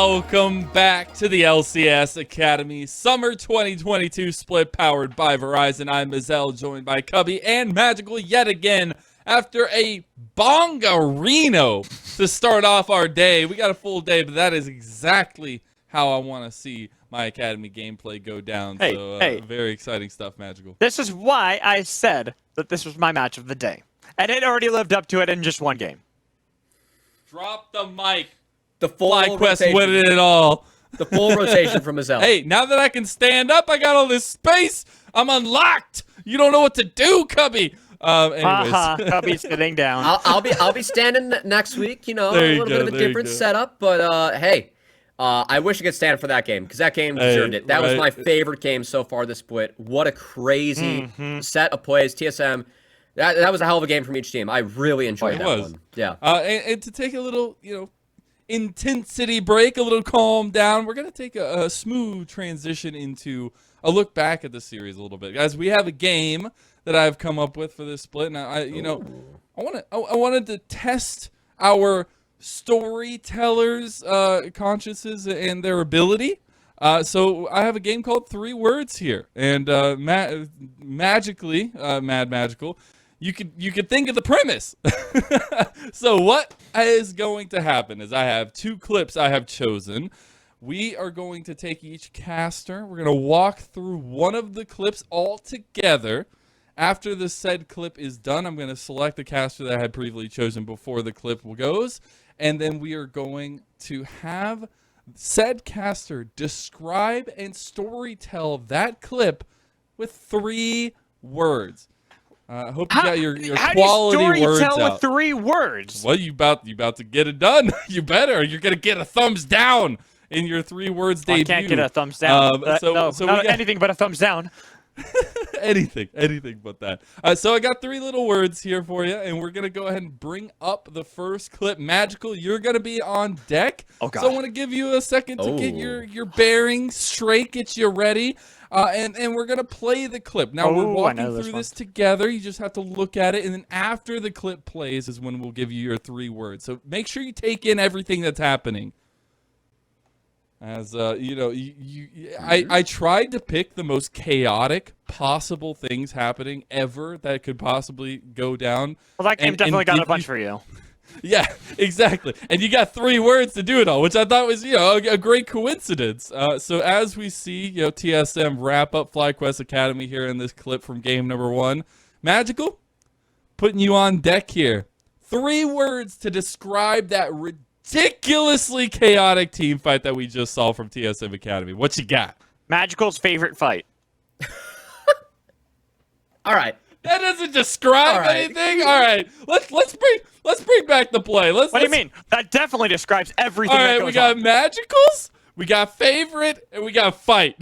Welcome back to the LCS Academy Summer 2022 split powered by Verizon. I'm Mazel, joined by Cubby and Magical yet again after a bongarino to start off our day. We got a full day, but that is exactly how I want to see my Academy gameplay go down. Hey. Very exciting stuff, Magical. This is why I said that this was my match of the day. And it already lived up to it in just one game. Drop the mic. The full FlyQuest winning it all. The full rotation from Mazel. Hey, now that I can stand up, I got all this space. I'm unlocked. You don't know what to do, Cubby. Anyways. Cubby's sitting down. I'll be standing next week. You know, There a you little bit of a different setup, but hey, I wish I could stand for that game because that game deserved it. That was my favorite game so far this split. What a crazy set of plays. TSM. That was a hell of a game from each team. I really enjoyed that one. Yeah. And to take a little, intensity break, a little calm down, we're going to take a smooth transition into a look back at the series a little bit. Guys, we have a game that I've come up with for this split. Now, I wanted to test our storytellers' consciences and their ability. So I have a game called 3 Words here. And magically, Mad Magical, you could think of the premise. So what is going to happen is I have 2 clips I have chosen. We are going to take each caster. We're going to walk through one of the clips all together. After the said clip is done, I'm going to select the caster that I had previously chosen before the clip goes. And then we are going to have said caster describe and storytell that clip with 3 words. I hope you got your quality words out. How do you storytell with 3 words? Well, you about to get it done. You better. You're gonna get a thumbs down in your 3 words debut. I can't get a thumbs down. So not anything but a thumbs down. anything but that. So I got 3 little words here for you, and we're gonna go ahead and bring up the first clip. Magical, you're gonna be on deck. Oh God. So I want to give you a second to get your bearings straight, get you ready. And we're going to play the clip. Now, we're walking through this together. You just have to look at it. And then after the clip plays is when we'll give you your 3 words. So make sure you take in everything that's happening. As, I tried to pick the most chaotic possible things happening ever that could possibly go down. Well, that game definitely got a bunch for you. Yeah, exactly. And you got 3 words to do it all, which I thought was, a great coincidence. So as we see, TSM wrap up FlyQuest Academy here in this clip from game number 1. Magical, putting you on deck here. 3 words to describe that ridiculously chaotic team fight that we just saw from TSM Academy. What you got? Magical's favorite fight. All right. That doesn't describe anything. All right, let's bring back the play. What do you mean? That definitely describes everything. All right, we got magicals, we got favorite, and we got fight.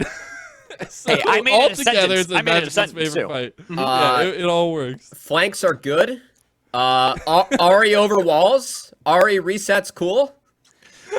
So hey, I made all it together a is a magical's favorite too. fight. Yeah, it all works. Flanks are good. Ari over walls. Ari resets cool.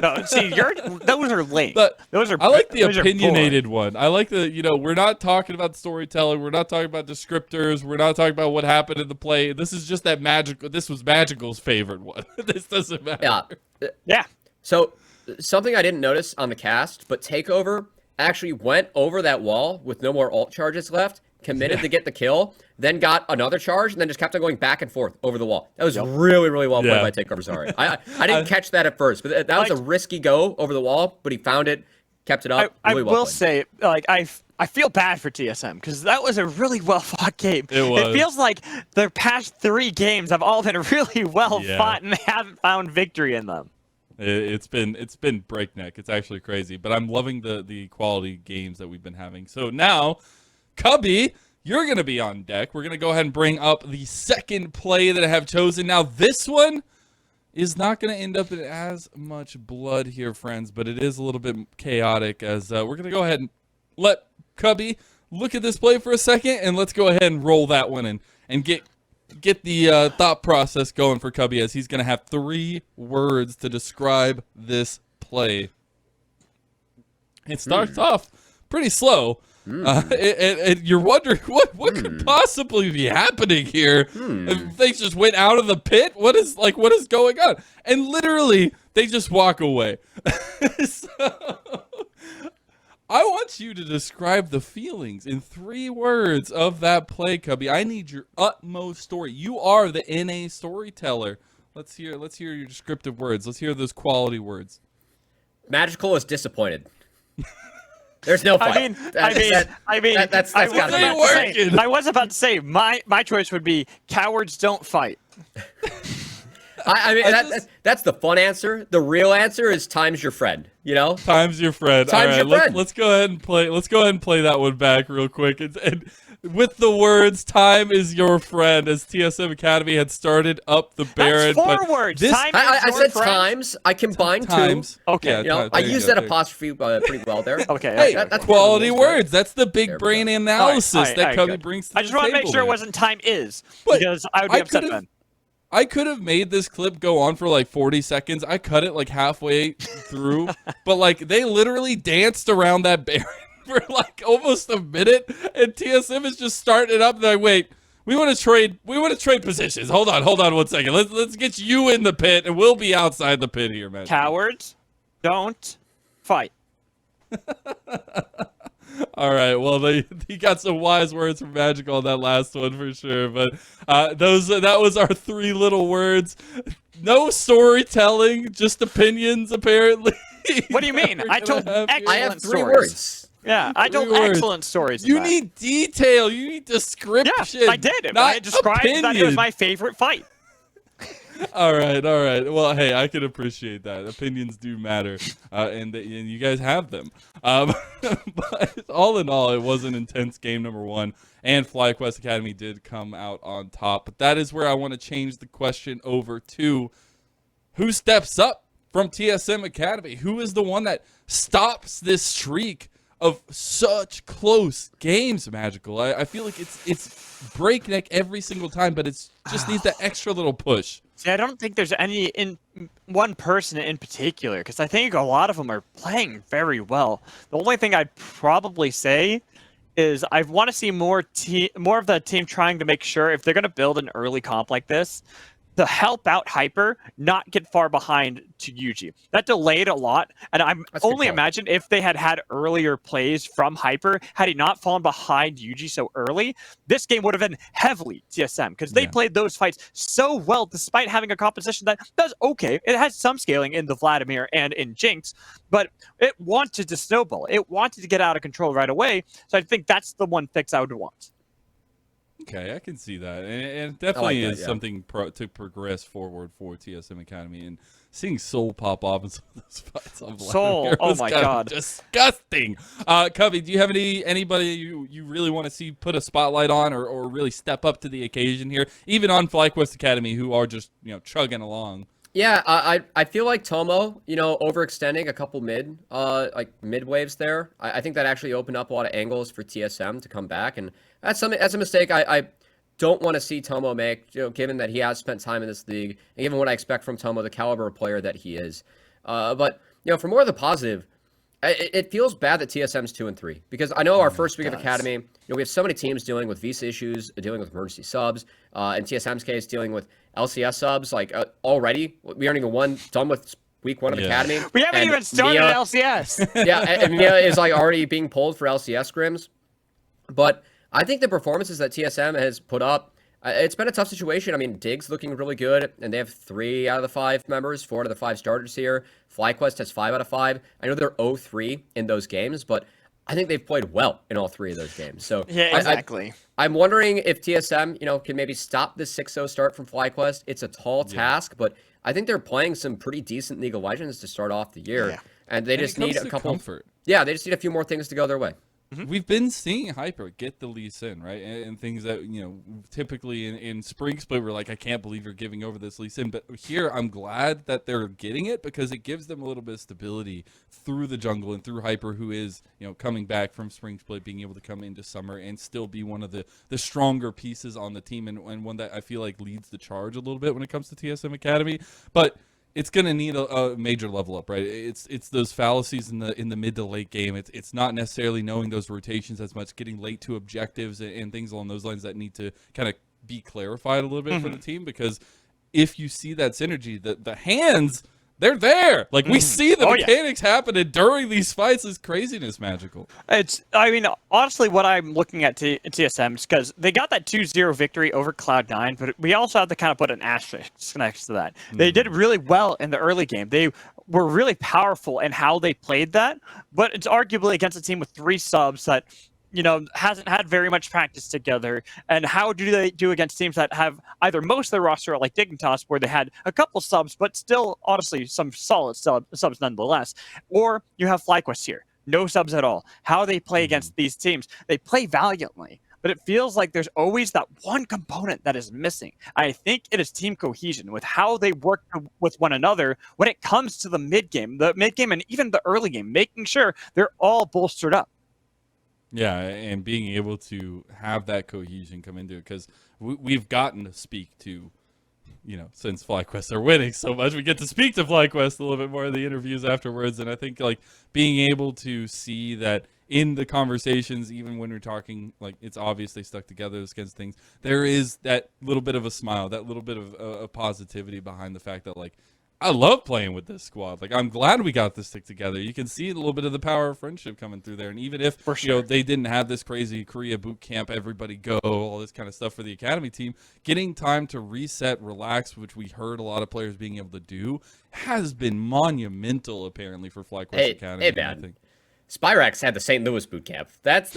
No, see, those are lame. Those are. I like the opinionated one. I like the, we're not talking about storytelling. We're not talking about descriptors. We're not talking about what happened in the play. This is just that magical. This was Magical's favorite one. This doesn't matter. Yeah. So something I didn't notice on the cast, but Takeover actually went over that wall with no more ult charges left, committed to get the kill, then got another charge, and then just kept on going back and forth over the wall. That was really, really well played by Takeover. Sorry, I didn't catch that at first, but that was a risky go over the wall, but he found it, kept it up. I will say, I feel bad for TSM because that was a really well fought game. It feels like their past 3 games have all been really well fought, and they haven't found victory in them. It's been breakneck. It's actually crazy, but I'm loving the quality games that we've been having. So now, Cubby, you're going to be on deck. We're going to go ahead and bring up the second play that I have chosen. Now, this one is not going to end up in as much blood here, friends, but it is a little bit chaotic as we're going to go ahead and let Cubby look at this play for a second, and let's go ahead and roll that one and get the thought process going for Cubby as he's going to have 3 words to describe this play. It starts off pretty slow. And you're wondering what could possibly be happeing here. If they just went out of the pit. What is going on? And literally, they just walk away. So, I want you to describe the feelings in 3 words of that play, Cubby. I need your utmost story. You are the NA storyteller. Let's hear your descriptive words. Let's hear those quality words. Magical is disappointed. There's no fight. That's gotta be I was about to say my choice would be cowards don't fight. That's the fun answer. The real answer is time's your friend. You know, time's your friend. Time's your friend. Let's go ahead and play. Let's go ahead and play that one back real quick. And with the words "time is your friend," as TSM Academy had started up the Baron. That's 4 words. I said times. I combined times. 2. Okay. You know, I used that apostrophe pretty well there. Okay. Hey, that's quality words. That's the big brain analysis that Cubby brings to the table. I just want to make sure it wasn't time is, because I would be upset then. I could have made this clip go on for like 40 seconds. I cut it like halfway through, but like they literally danced around that Baron for like almost a minute, and TSM is just starting it up. And they're like, wait, we want to trade positions. Hold on 1 second. Let's get you in the pit, and we'll be outside the pit here, man. Cowards don't fight. All right, well, he got some wise words from Magical on that last one for sure, but that was our 3 little words. No storytelling, just opinions, apparently. What do you mean? I told excellent I have 3 stories. words. Yeah, I told excellent stories. You need detail. You need description. Yeah, I did. I described that it was my favorite fight. All right. Well, hey, I can appreciate that. Opinions do matter, and you guys have them. But all in all, it was an intense game, number 1, and FlyQuest Academy did come out on top. But that is where I want to change the question over to who steps up from TSM Academy? Who is the one that stops this streak of such close games, Magical? I feel like it's breakneck every single time, but it's just needs that extra little push. See, I don't think there's any one person in particular, because I think a lot of them are playing very well. The only thing I'd probably say is I want to see more of the team trying to make sure if they're going to build an early comp like this, to help out Hyper, not get far behind to Yuji. That delayed a lot, and I'm only imagine if they had earlier plays from Hyper, had he not fallen behind Yuji so early, this game would have been heavily TSM, because they played those fights so well, despite having a composition that does okay. It has some scaling in the Vladimir and in Jinx, but it wanted to snowball. It wanted to get out of control right away, so I think that's the one fix I would want. Okay, I can see that, and it definitely is something to progress forward for TSM Academy. And seeing Soul pop off in some of those fights, on Soul, oh my god, disgusting. Cubby, do you have anybody you really want to see put a spotlight on, or really step up to the occasion here, even on FlyQuest Academy, who are just chugging along? Yeah, I feel like Tomo, overextending a couple mid waves there. I think that actually opened up a lot of angles for TSM to come back, and that's a mistake I don't want to see Tomo make, given that he has spent time in this league, and given what I expect from Tomo, the caliber of player that he is. But for more of the positive, it feels bad that TSM's 2-3, because I know our first week of Academy, we have so many teams dealing with visa issues, dealing with emergency subs, in TSM's case, dealing with LCS subs, already. We aren't even done with week 1 of Academy. We haven't even started LCS. Yeah, and Mia is already being pulled for LCS scrims. But I think the performances that TSM has put up, it's been a tough situation. I mean, Dig's looking really good, and they have 3 out of the 5 members, 4 out of the 5 starters here. FlyQuest has 5 out of 5. I know they're 0-3 in those games, but I think they've played well in all 3 of those games. So yeah, exactly. I'm wondering if TSM, can maybe stop this 6-0 start from FlyQuest. It's a tall task, but I think they're playing some pretty decent League of Legends to start off the year, and they just need a couple. Comfort. Yeah, they just need a few more things to go their way. We've been seeing Hyper get the Lee Sin, right? And things that, typically in Spring Split, we're like, I can't believe you're giving over this Lee Sin. But here, I'm glad that they're getting it, because it gives them a little bit of stability through the jungle and through Hyper, who is, coming back from Spring Split, being able to come into Summer and still be one of the stronger pieces on the team, and one that I feel like leads the charge a little bit when it comes to TSM Academy. But it's going to need a major level up, right? It's those fallacies in the mid to late game. It's not necessarily knowing those rotations as much, getting late to objectives and things along those lines that need to kind of be clarified a little bit for the team, because if you see that synergy, the hands, they're there. Like, we see the mechanics happening during these fights. This craziness magical. I mean, honestly, what I'm looking at TSM is because they got that 2-0 victory over Cloud9, but we also have to kind of put an asterisk next to that. They did really well in the early game. They were really powerful in how they played that, but it's arguably against a team with 3 subs that, you know, hasn't had very much practice together. And how do they do against teams that have either most of their roster, like Dignitas, where they had a couple subs, but still, honestly, some solid subs nonetheless? Or you have FlyQuest here, no subs at all. How they play against these teams, they play valiantly, but it feels like there's always that one component that is missing. I think it is team cohesion with how they work with one another when it comes to the mid game and even the early game, making sure they're all bolstered up. Yeah, and being able to have that cohesion come into it, because we've gotten to speak to, you know, since FlyQuest are winning so much, we get to speak to FlyQuest a little bit more in the interviews afterwards, and I think, like, being able to see that in the conversations, even when we're talking, like, it's obvious they stuck together against things, there is that little bit of a smile, that little bit of a positivity behind the fact that, like, I love playing with this squad. Like, I'm glad we got this stick together. You can see a little bit of the power of friendship coming through there. And even if, you know, they didn't have this crazy Korea boot camp, everybody go, all this kind of stuff for the academy team, getting time to reset, relax, which we heard a lot of players being able to do, has been monumental, apparently, for FlyQuest Academy. Hey, man. Spyrax had the St. Louis boot camp. That's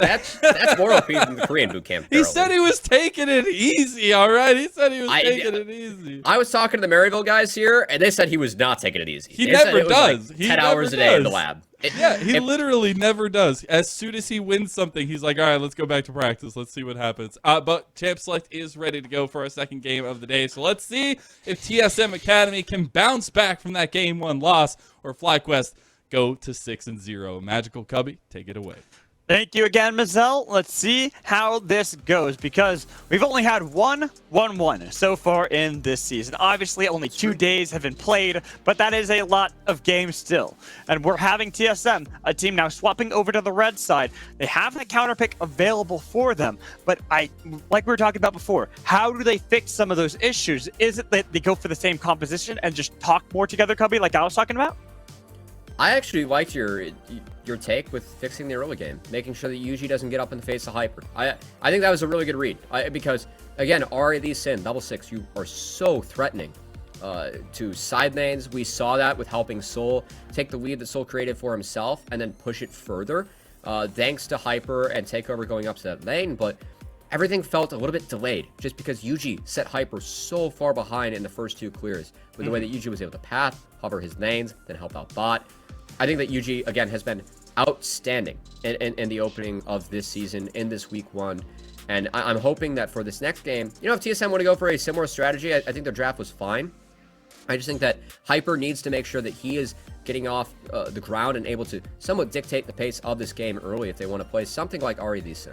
more OP than the Korean boot camp. He said he was taking it easy, all right? He said he was taking it easy. I was talking to the Maryville guys here, and they said he was not taking it easy. He never does. Like 10 hours a day in the lab. He literally never does. As soon as he wins something, he's like, all right, let's go back to practice. Let's see what happens. But Champ Select is ready to go for our second game of the day. So let's see if TSM Academy can bounce back from that game 1 loss, or FlyQuest go to 6-0. Magical Cubby, take it away. Thank you again, Mazel. Let's see how this goes, because we've only had 1-1 so far in this season. Obviously, only 2 days have been played, but that is a lot of games still. And we're having TSM, a team now swapping over to the red side. They have the counter pick available for them, but like we were talking about before, how do they fix some of those issues? Is it that they go for the same composition and just talk more together, Cubby, like I was talking about? I actually liked your take with fixing the early game, making sure that Yuji doesn't get up in the face of Hyper. I think that was a really good read, because, again, Ari Sin, level 6, you are so threatening to side lanes. We saw that with helping Soul take the lead that Soul created for himself and then push it further, thanks to Hyper and Takeover going up to that lane, but everything felt a little bit delayed just because Yuji set Hyper so far behind in the first 2 clears with the way that Yuji was able to path, hover his lanes, then help out bot. I think that Yuji, again, has been outstanding in the opening of this season, in this week 1. And I'm hoping that for this next game, you know, if TSM want to go for a similar strategy, I think their draft was fine. I just think that Hyper needs to make sure that he is getting off the ground and able to somewhat dictate the pace of this game early if they want to play something like Ari Lee Sin.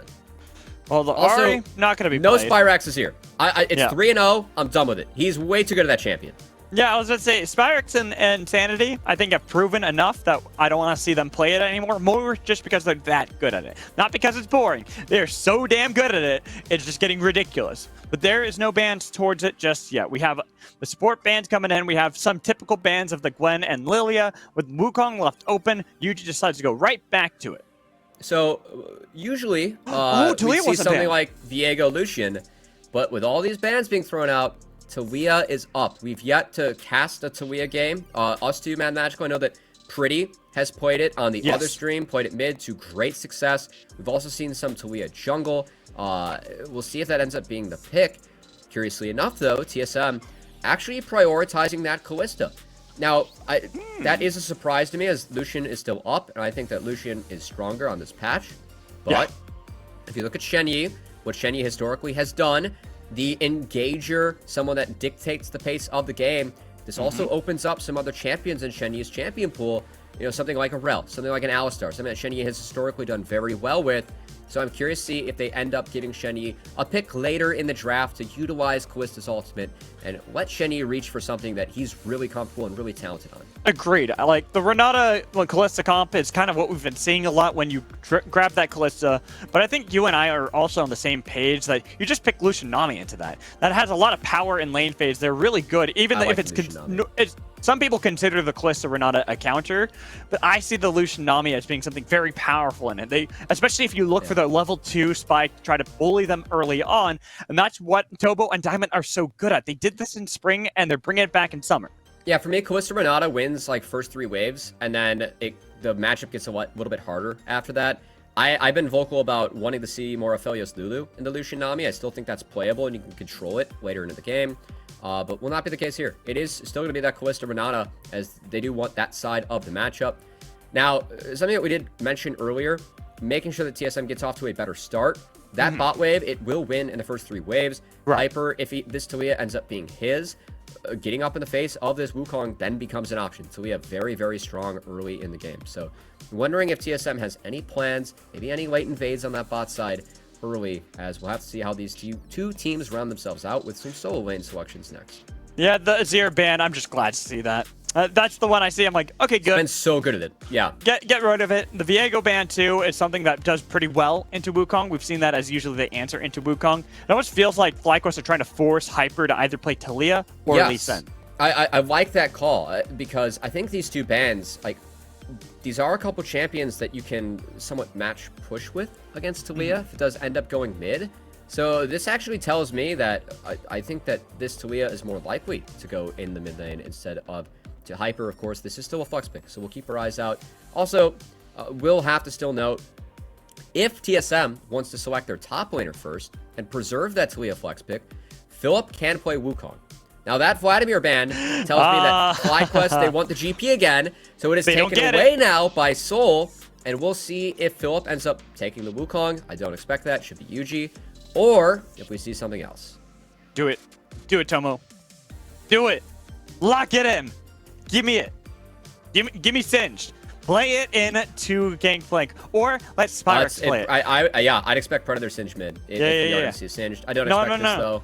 Well, the also, Ari, not going to be no played. Spyrax is here. It's 3-0. I'm done with it. He's way too good at that champion. Yeah, I was going to say, Spyrax and Sanity, I think, have proven enough that I don't want to see them play it anymore. More just because they're that good at it. Not because it's boring. They're so damn good at it, it's just getting ridiculous. But there is no bans towards it just yet. We have the support bans coming in. We have some typical bans of the Gwen and Lilia. With Wukong left open, Yuji decides to go right back to it. So, usually, we see something like Viego Lucian, but with all these bans being thrown out, Talia is up. We've yet to cast a Talia game. Us two, Mad Magical, I know that Pretty has played it on the other stream, played it mid to great success. We've also seen some Talia jungle. We'll see if that ends up being the pick. Curiously enough, though, TSM actually prioritizing that Kalista. Now, that is a surprise to me, as Lucian is still up, and I think that Lucian is stronger on this patch. But if you look at Shenyi, what Shenyi historically has done, the engager, someone that dictates the pace of the game, this also opens up some other champions in Shenyi's champion pool. You know, something like a Rel, something like an Alistar, something that Shenyi has historically done very well with. So I'm curious to see if they end up giving Shenyi a pick later in the draft to utilize Kallista's ultimate and let Shenyi reach for something that he's really comfortable and really talented on. Agreed. I like the Renata Kalista comp is kind of what we've been seeing a lot when you grab that Kalista. But I think you and I are also on the same page that you just pick Lucian Nami into that. That has a lot of power in lane phase. They're really good, even if it's some people consider the Kalista Renata a counter, but I see the Lucian Nami as being something very powerful in it. Especially if you look for the level 2 spike, try to bully them early on, and that's what Tobo and Diamond are so good at. They did this in spring, and they're bringing it back in summer. Yeah, for me, Kalista Renata wins like first 3 waves, and then the matchup gets a little bit harder after that. I've been vocal about wanting to see more Aphelios Lulu in the Lucian Nami. I still think that's playable, and you can control it later into the game. But will not be the case here. It is still going to be that Kalista Renata, as they do want that side of the matchup. Now, something that we did mention earlier, making sure that TSM gets off to a better start. That bot wave, it will win in the first 3 waves. Right. Hyper, if this Taliyah ends up being his, getting up in the face of this Wukong then becomes an option. Taliyah very, very strong early in the game. So, wondering if TSM has any plans, maybe any late invades on that bot side early, as we'll have to see how these two teams round themselves out with some solo lane selections next. Yeah, the Azir ban, I'm just glad to see that. That's the one I see. I'm like, okay, good. Been so good at it. Yeah. Get rid of it. The Viego ban, too, is something that does pretty well into Wukong. We've seen that as usually the answer into Wukong. It almost feels like FlyQuest are trying to force Hyper to either play Taliyah or Lee Sin. I like that call, because I think these 2 bans, like, these are a couple champions that you can somewhat match push with against Taliyah if it does end up going mid. So this actually tells me that I think that this Taliyah is more likely to go in the mid lane instead of to Hyper. Of course, this is still a flex pick, so we'll keep our eyes out. Also, we'll have to still note, if TSM wants to select their top laner first and preserve that Taliyah flex pick, Philip can play Wukong. Now that Vladimir ban tells me that FlyQuest, they want the GP again, so it is taken away now by Soul, and we'll see if Philip ends up taking the Wukong. I don't expect that. Should be Yuji, or if we see something else. Do it. Do it, Tomo. Do it. Lock it in. Give me it. Give me Singed. Play it into Gangplank, or let Spyrex play it. Yeah, I'd expect Predator Singed mid if we already see Singed. I don't expect this though.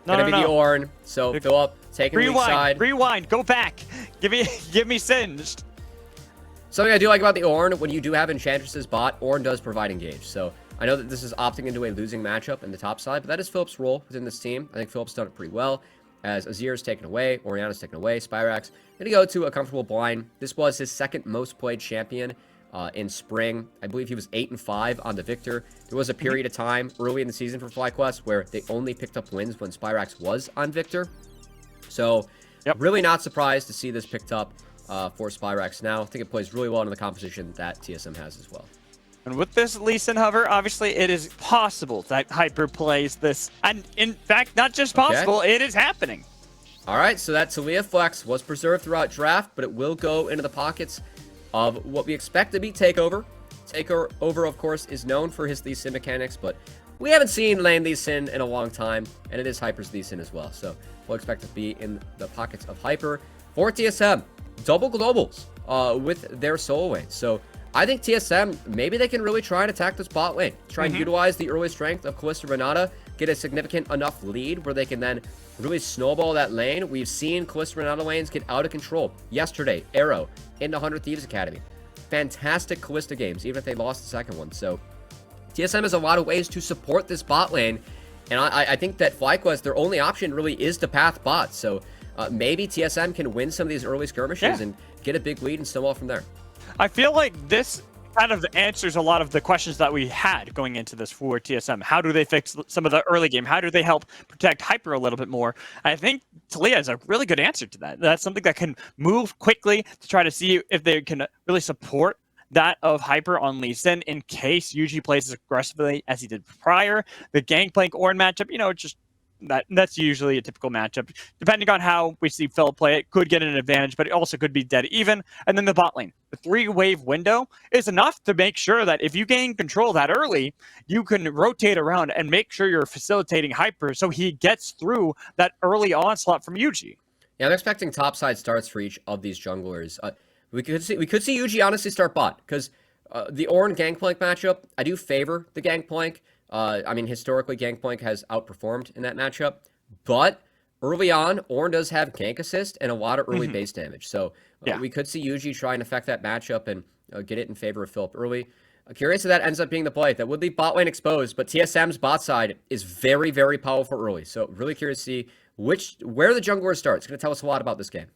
Gonna be the Ornn, so Philip taking the weak side. Rewind, go back. Give me Singed. Something I do like about the Ornn, when you do have Enchantress's bot, Ornn does provide engage. So I know that this is opting into a losing matchup in the top side, but that is Philip's role within this team. I think Philip's done it pretty well, as Azir is taken away, Orianna's taken away, Spyrex going to go to a comfortable blind. This was his 2nd most played champion in spring. I believe he was 8-5 on the Victor. There was a period of time early in the season for FlyQuest where they only picked up wins when Spyrex was on Victor. So really not surprised to see this picked up for Spyrex now. I think it plays really well into the composition that TSM has as well. And with this Lee Sin hover, obviously it is possible that Hyper plays this. And in fact, not just possible, it is happening. All right, so that Taliyah flex was preserved throughout draft, but it will go into the pockets of what we expect to be Takeover. Takeover, of course, is known for his Lee Sin mechanics, but we haven't seen lane Lee Sin in a long time, and it is Hyper's Lee Sin as well. So we'll expect it to be in the pockets of Hyper. For TSM, double globals with their solo lane. So I think TSM, maybe they can really try and attack this bot lane. Try and utilize the early strength of Kalista Renata, get a significant enough lead where they can then really snowball that lane. We've seen Kalista Renata lanes get out of control. Yesterday, Arrow into 100 Thieves Academy. Fantastic Kalista games, even if they lost the second one. So TSM has a lot of ways to support this bot lane, and I think that FlyQuest, their only option really is to path bot. So maybe TSM can win some of these early skirmishes and get a big lead and snowball from there. I feel like this kind of answers a lot of the questions that we had going into this for TSM. How do they fix some of the early game? How do they help protect Hyper a little bit more? I think Taliyah is a really good answer to that. That's something that can move quickly to try to see if they can really support that of Hyper on Lee Sin in case Yuji plays as aggressively as he did prior. The Gangplank Ornn matchup, just that's usually a typical matchup. Depending on how we see Phil play, it could get an advantage, but it also could be dead even. And then the bot lane. The 3-wave window is enough to make sure that if you gain control that early, you can rotate around and make sure you're facilitating Hyper so he gets through that early onslaught from Yuji. Yeah, I'm expecting topside starts for each of these junglers. We could see Yuji honestly start bot, because the Ornn Gangplank matchup, I do favor the Gangplank. I mean, historically, Gangplank has outperformed in that matchup. But early on, Ornn does have gank assist and a lot of early base damage. So we could see Yuji try and affect that matchup and get it in favor of Philip early. Curious if that ends up being the play. That would leave bot lane exposed, but TSM's bot side is very, very powerful early. So really curious to see where the jungler starts. It's going to tell us a lot about this game.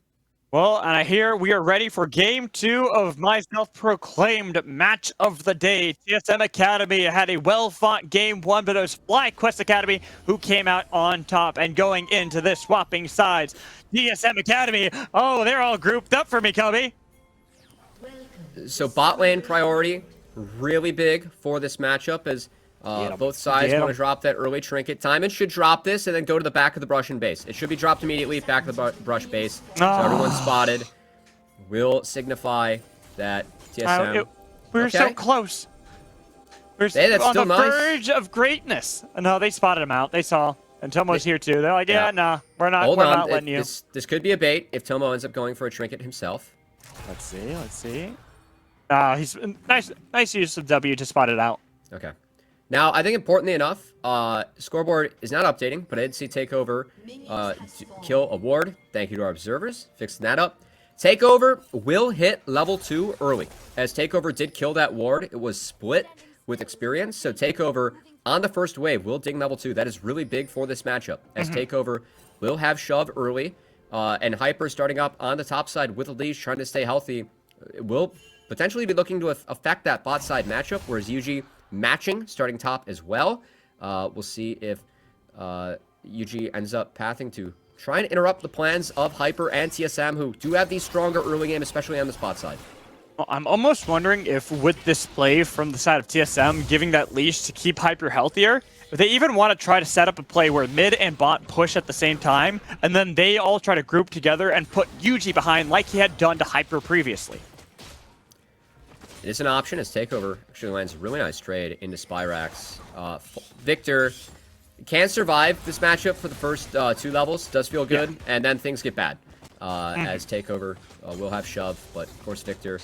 Well, and I hear we are ready for game 2 of my self-proclaimed match of the day. TSM Academy had a well-fought game 1, but it was FlyQuest Academy who came out on top. And going into this, swapping sides, TSM Academy, oh, they're all grouped up for me, Cubby. So bot lane priority, really big for this matchup as both sides want to drop that early trinket. Timon should drop this and then go to the back of the brush and base. It should be dropped immediately back of the brush base. So everyone's spotted. Will signify that TSM... We're so close. We're on the verge of greatness. No, they spotted him out. They saw. And Tomo's here too. They're like, yeah, nah, we're not letting you. This could be a bait if Tomo ends up going for a trinket himself. Let's see. He's nice use of W to spot it out. Okay. Now, I think importantly enough, scoreboard is not updating, but I did see Takeover kill a ward. Thank you to our observers. Fixing that up. Takeover will hit level 2 early. As Takeover did kill that ward, it was split with experience. So Takeover on the first wave will ding level 2. That is really big for this matchup. As Takeover will have shove early. And Hyper starting up on the top side with a leash, trying to stay healthy. It will potentially be looking to affect that bot side matchup, whereas Yuji matching, starting top as well. We'll see if Yuji ends up pathing to try and interrupt the plans of Hyper and TSM, who do have these stronger early game, especially on the spot side. Well, I'm almost wondering if with this play from the side of TSM, giving that leash to keep Hyper healthier, if they even want to try to set up a play where mid and bot push at the same time, and then they all try to group together and put Yuji behind like he had done to Hyper previously. It is an option as Takeover actually lands a really nice trade into Spyrax. Victor can survive this matchup for the first 2 levels. Does feel good, and then things get bad. As Takeover will have shove, but of course Victor,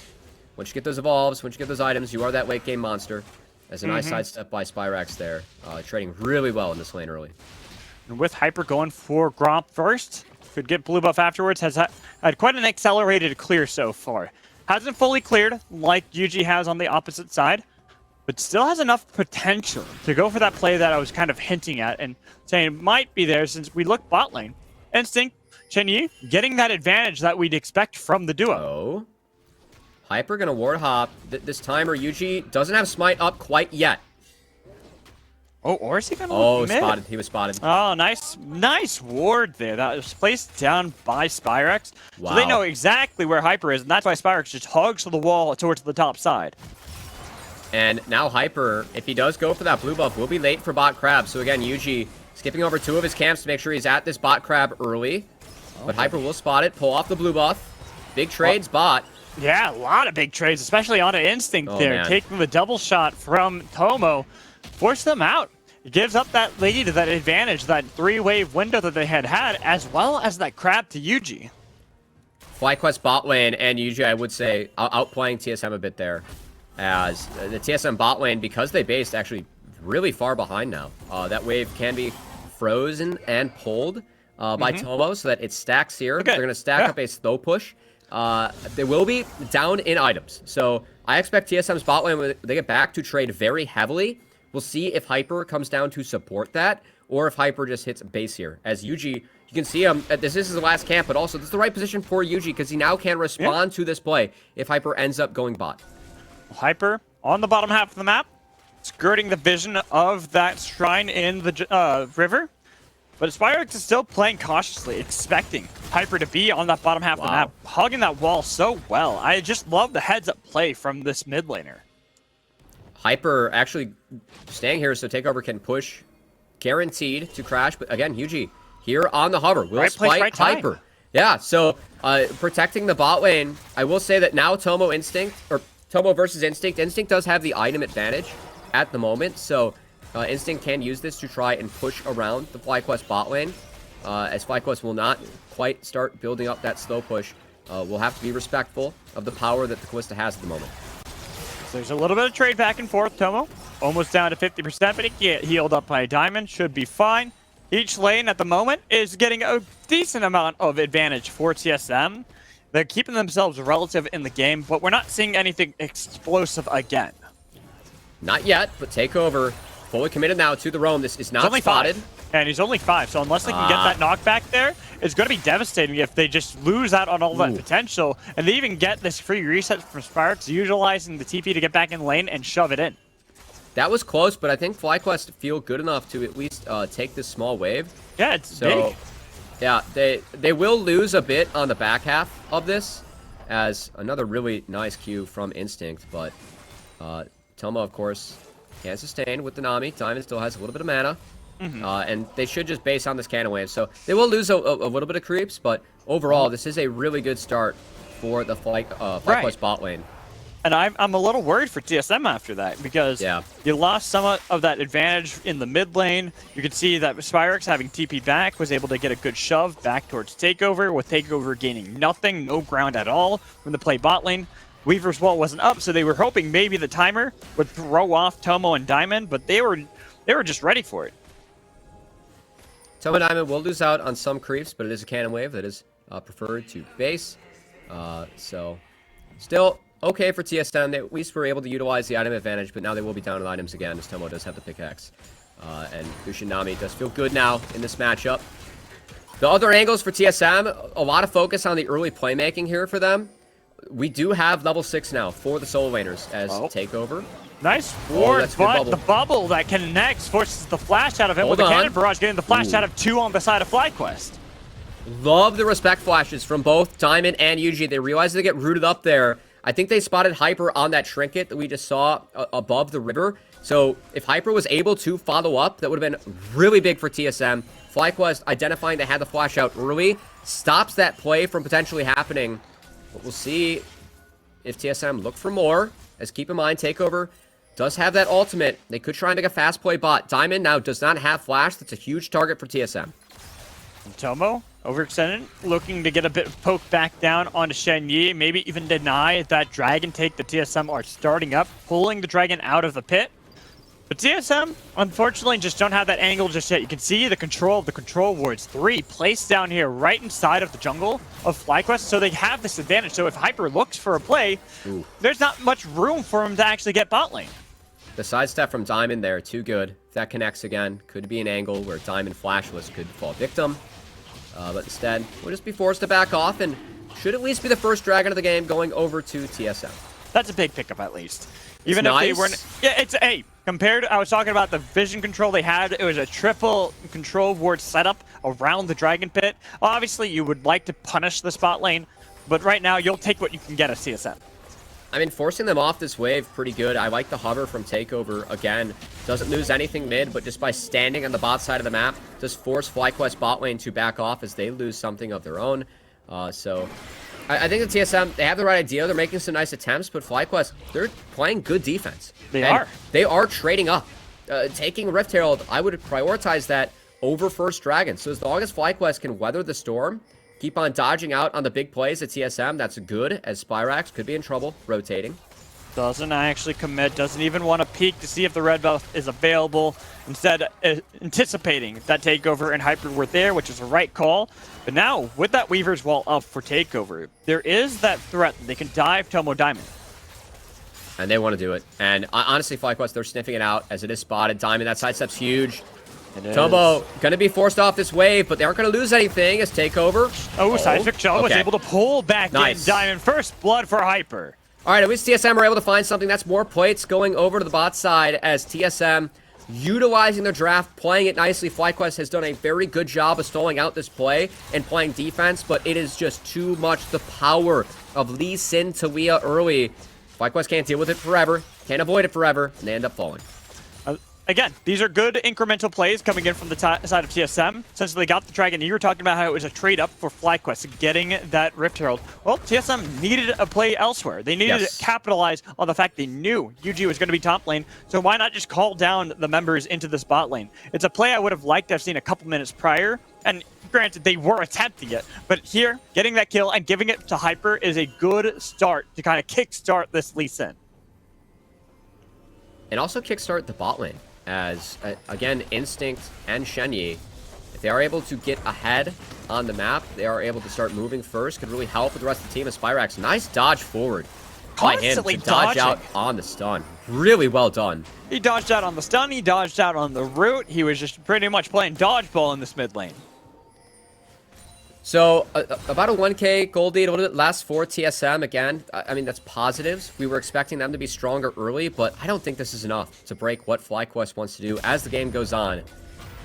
once you get those evolves, once you get those items, you are that late game monster. As a nice sidestep by Spyrax there, trading really well in this lane early. And with Hyper going for Gromp first, could get blue buff afterwards, has had quite an accelerated clear so far. Hasn't fully cleared like Yuji has on the opposite side, but still has enough potential to go for that play that I was kind of hinting at and saying might be there since we look bot lane. Instinct, Chenyi getting that advantage that we'd expect from the duo. Oh. Hyper gonna ward hop. This timer, Yuji doesn't have smite up quite yet. Oh, or is he gonna look mid? Spotted. He was spotted. Oh, nice ward there. That was placed down by Spyrax. Wow. So they know exactly where Hyper is, and that's why Spyrax just hugs to the wall towards the top side. And now Hyper, if he does go for that blue buff, will be late for bot crab. So again, Yuji skipping over 2 of his camps to make sure he's at this bot crab early. But Hyper will spot it, pull off the blue buff. Big trades bot. Yeah, a lot of big trades, especially on an Instinct there. Man. Taking the double shot from Tomo. Force them out. It gives up that lead, that advantage, that 3-wave window that they had, as well as that crab to Yuji. FlyQuest bot lane and Yuji, I would say, outplaying TSM a bit there. As the TSM bot lane, because they based, actually really far behind now. That wave can be frozen and pulled by Tomo so that it stacks here. Okay. They're going to stack up a slow push. They will be down in items. So I expect TSM's bot lane, when they get back, to trade very heavily. We'll see if Hyper comes down to support that, or if Hyper just hits base here. As Yuji, you can see him, this is the last camp, but also this is the right position for Yuji, because he now can respond to this play if Hyper ends up going bot. Hyper on the bottom half of the map, skirting the vision of that shrine in the river. But Spyrax is still playing cautiously, expecting Hyper to be on that bottom half of the map, hugging that wall so well. I just love the heads-up play from this mid laner. Hyper actually staying here so Takeover can push, guaranteed to crash. But again, Yuji here on the hover will spite Hyper. Yeah, so protecting the bot lane. I will say that now Tomo versus Instinct. Instinct does have the item advantage at the moment, so Instinct can use this to try and push around the FlyQuest bot lane. As FlyQuest will not quite start building up that slow push, we'll have to be respectful of the power that the Kalista has at the moment. So there's a little bit of trade back and forth. Tomo almost down to 50%, but he get healed up by Diamond. Should be fine. Each lane at the moment is getting a decent amount of advantage for TSM. They're keeping themselves relative in the game, but we're not seeing anything explosive again. Not yet, but Takeover fully committed now to the roam. This is not only spotted. 5. And he's only 5, so unless they can get that knockback there, it's going to be devastating if they just lose out on all that potential. And they even get this free reset from Sparks, utilizing the TP to get back in lane and shove it in. That was close, but I think FlyQuest feel good enough to at least take this small wave. Yeah, it's big. Yeah, they will lose a bit on the back half of this, as another really nice Q from Instinct, but Tomo, of course, can sustain with the Nami. Diamond still has a little bit of mana. And they should just base on this cannon wave. So they will lose a little bit of creeps, but overall, this is a really good start for the FlyQuest bot lane. And I'm a little worried for TSM after that, because you lost some of that advantage in the mid lane. You could see that Spyrex, having TP back, was able to get a good shove back towards Takeover, with Takeover gaining nothing, no ground at all from the play bot lane. Weaver's wall wasn't up, so they were hoping maybe the timer would throw off Tomo and Diamond, but they were just ready for it. Tomo Diamond will lose out on some creeps, but it is a cannon wave that is preferred to base. So still okay for TSM. They at least were able to utilize the item advantage, but now they will be down on items again, as Tomo does have the pickaxe. And Bushinami does feel good now in this matchup. The other angles for TSM, a lot of focus on the early playmaking here for them. We do have level 6 now for the solo laners as Takeover. Nice ward, but the bubble that connects forces the flash out of him with the cannon barrage, getting the flash out of 2 on the side of FlyQuest. Love the respect flashes from both Diamond and Yuji. They realize they get rooted up there. I think they spotted Hyper on that trinket that we just saw above the river. So if Hyper was able to follow up, that would have been really big for TSM. FlyQuest identifying they had the flash out early stops that play from potentially happening. But we'll see if TSM look for more. As keep in mind, Takeover does have that ultimate. They could try and make a fast play bot. Diamond now does not have flash. That's a huge target for TSM. Tomo, overextended, looking to get a bit of poke back down onto Shen Yi. Maybe even deny that dragon take the TSM are starting up, pulling the dragon out of the pit. But TSM, unfortunately, just don't have that angle just yet. You can see the control of the control wards. 3 placed down here right inside of the jungle of FlyQuest, so they have this advantage. So if Hyper looks for a play, there's not much room for him to actually get bot lane. The sidestep from Diamond there, too good. If that connects again, could be an angle where Diamond Flashless could fall victim. But instead, we'll just be forced to back off, and should at least be the first dragon of the game going over to TSM. That's a big pickup, at least. Even if they weren't... Yeah, it's a... Compared, I was talking about the vision control they had. It was a triple control ward setup around the dragon pit. Obviously, you would like to punish the spot lane, but right now, you'll take what you can get as TSM. I mean, forcing them off this wave, pretty good. I like the hover from Takeover. Again, doesn't lose anything mid, but just by standing on the bot side of the map, does force FlyQuest bot lane to back off as they lose something of their own. So I think the TSM, they have the right idea. They're making some nice attempts, but FlyQuest, they're playing good defense. They are. They are trading up. Taking Rift Herald, I would prioritize that over First Dragon. So as long as FlyQuest can weather the storm, keep on dodging out on the big plays at TSM, that's good, as Spyrax could be in trouble, rotating. Doesn't actually commit, doesn't even want to peek to see if the red buff is available. Instead, anticipating that Takeover and Hyper were there, which is the right call. But now, with that Weaver's Wall up for Takeover, there is that threat that they can dive Tomo Diamond. And they want to do it. And honestly, FlyQuest, they're sniffing it out as it is spotted. Diamond, that sidestep's huge. Tomo going to be forced off this wave, but they aren't going to lose anything as Takeover. Seismic Shell was able to pull back in Diamond. First blood for Hyper. All right, at least TSM are able to find something. That's more plates going over to the bot side as TSM utilizing their draft, playing it nicely. FlyQuest has done a very good job of stalling out this play and playing defense, but it is just too much the power of Lee Sin to Leah early. FlyQuest can't deal with it forever, can't avoid it forever, and they end up falling. Again, these are good incremental plays coming in from the side of TSM. Since they got the Dragon, you were talking about how it was a trade-up for FlyQuest, getting that Rift Herald. Well, TSM needed a play elsewhere. They needed to capitalize on the fact they knew UG was going to be top lane, so why not just call down the members into this bot lane? It's a play I would have liked to have seen a couple minutes prior, and granted, they were attempting it, but here, getting that kill and giving it to Hyper is a good start to kind of kickstart this Lee Sin. and also kickstart the bot lane. As, again, Instinct and Shenyi, if they are able to get ahead on the map, they are able to start moving first, could really help with the rest of the team. As Spyrax, nice dodge forward by him to dodge out on the stun. Really well done. He dodged out on the stun, he dodged out on the root. He was just pretty much playing dodgeball in this mid lane. So, about a 1k gold lead. What did it last for TSM? Again, I mean, that's positives. We were expecting them to be stronger early, but I don't think this is enough to break what FlyQuest wants to do as the game goes on.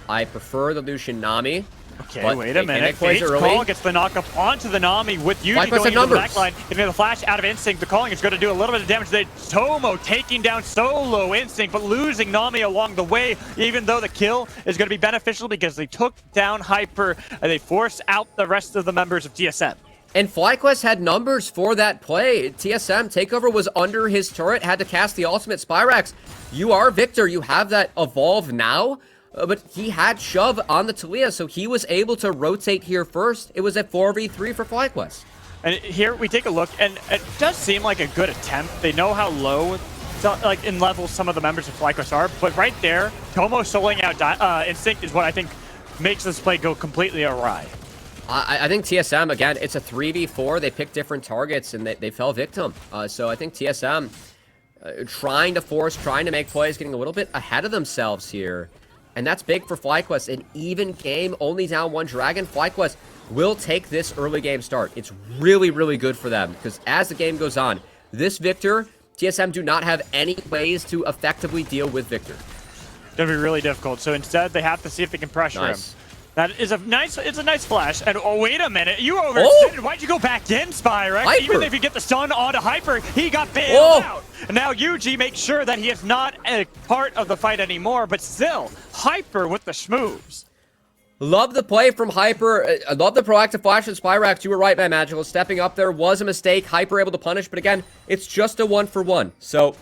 I prefer the Lucian Nami. Okay, wait a minute. Fate's Call gets the knock-up onto the Nami with Yuji going into the backline. Getting the flash out of Instinct. The calling is going to do a little bit of damage today. Tomo taking down solo Instinct, but losing Nami along the way, even though the kill is going to be beneficial because they took down Hyper and they forced out the rest of the members of TSM. And FlyQuest had numbers for that play. TSM takeover was under his turret, had to cast the ultimate. Spyrax, you are Victor. You have that evolve now. But he had shove on the Talia, so he was able to rotate here first. It was a 4v3 for FlyQuest. And here we take a look, and it does seem like a good attempt. They know how low, like in levels, some of the members of FlyQuest are. But right there, Tomo soloing out Instinct is what I think makes this play go completely awry. I think TSM, again, it's a 3v4. They picked different targets, and they fell victim. So I think TSM trying to make plays, getting a little bit ahead of themselves here. And that's big for FlyQuest. An even game, only down one dragon. FlyQuest will take this early game start. It's really, really good for them because as the game goes on, this Victor, TSM do not have any ways to effectively deal with Victor. It's going to be really difficult. So instead, they have to see if they can pressure him. That is a nice flash. And oh, wait a minute. You overextended. Why'd you go back in, Spyrax? Hyper. Even if you get the stun onto Hyper, he got bailed out. And now Yuji makes sure that he is not a part of the fight anymore, but still, Hyper with the schmoves. Love the play from Hyper. I love the proactive flash from Spyrax. You were right, man, Magical. Stepping up there was a mistake. Hyper able to punish, but again, it's just a 1-for-1. So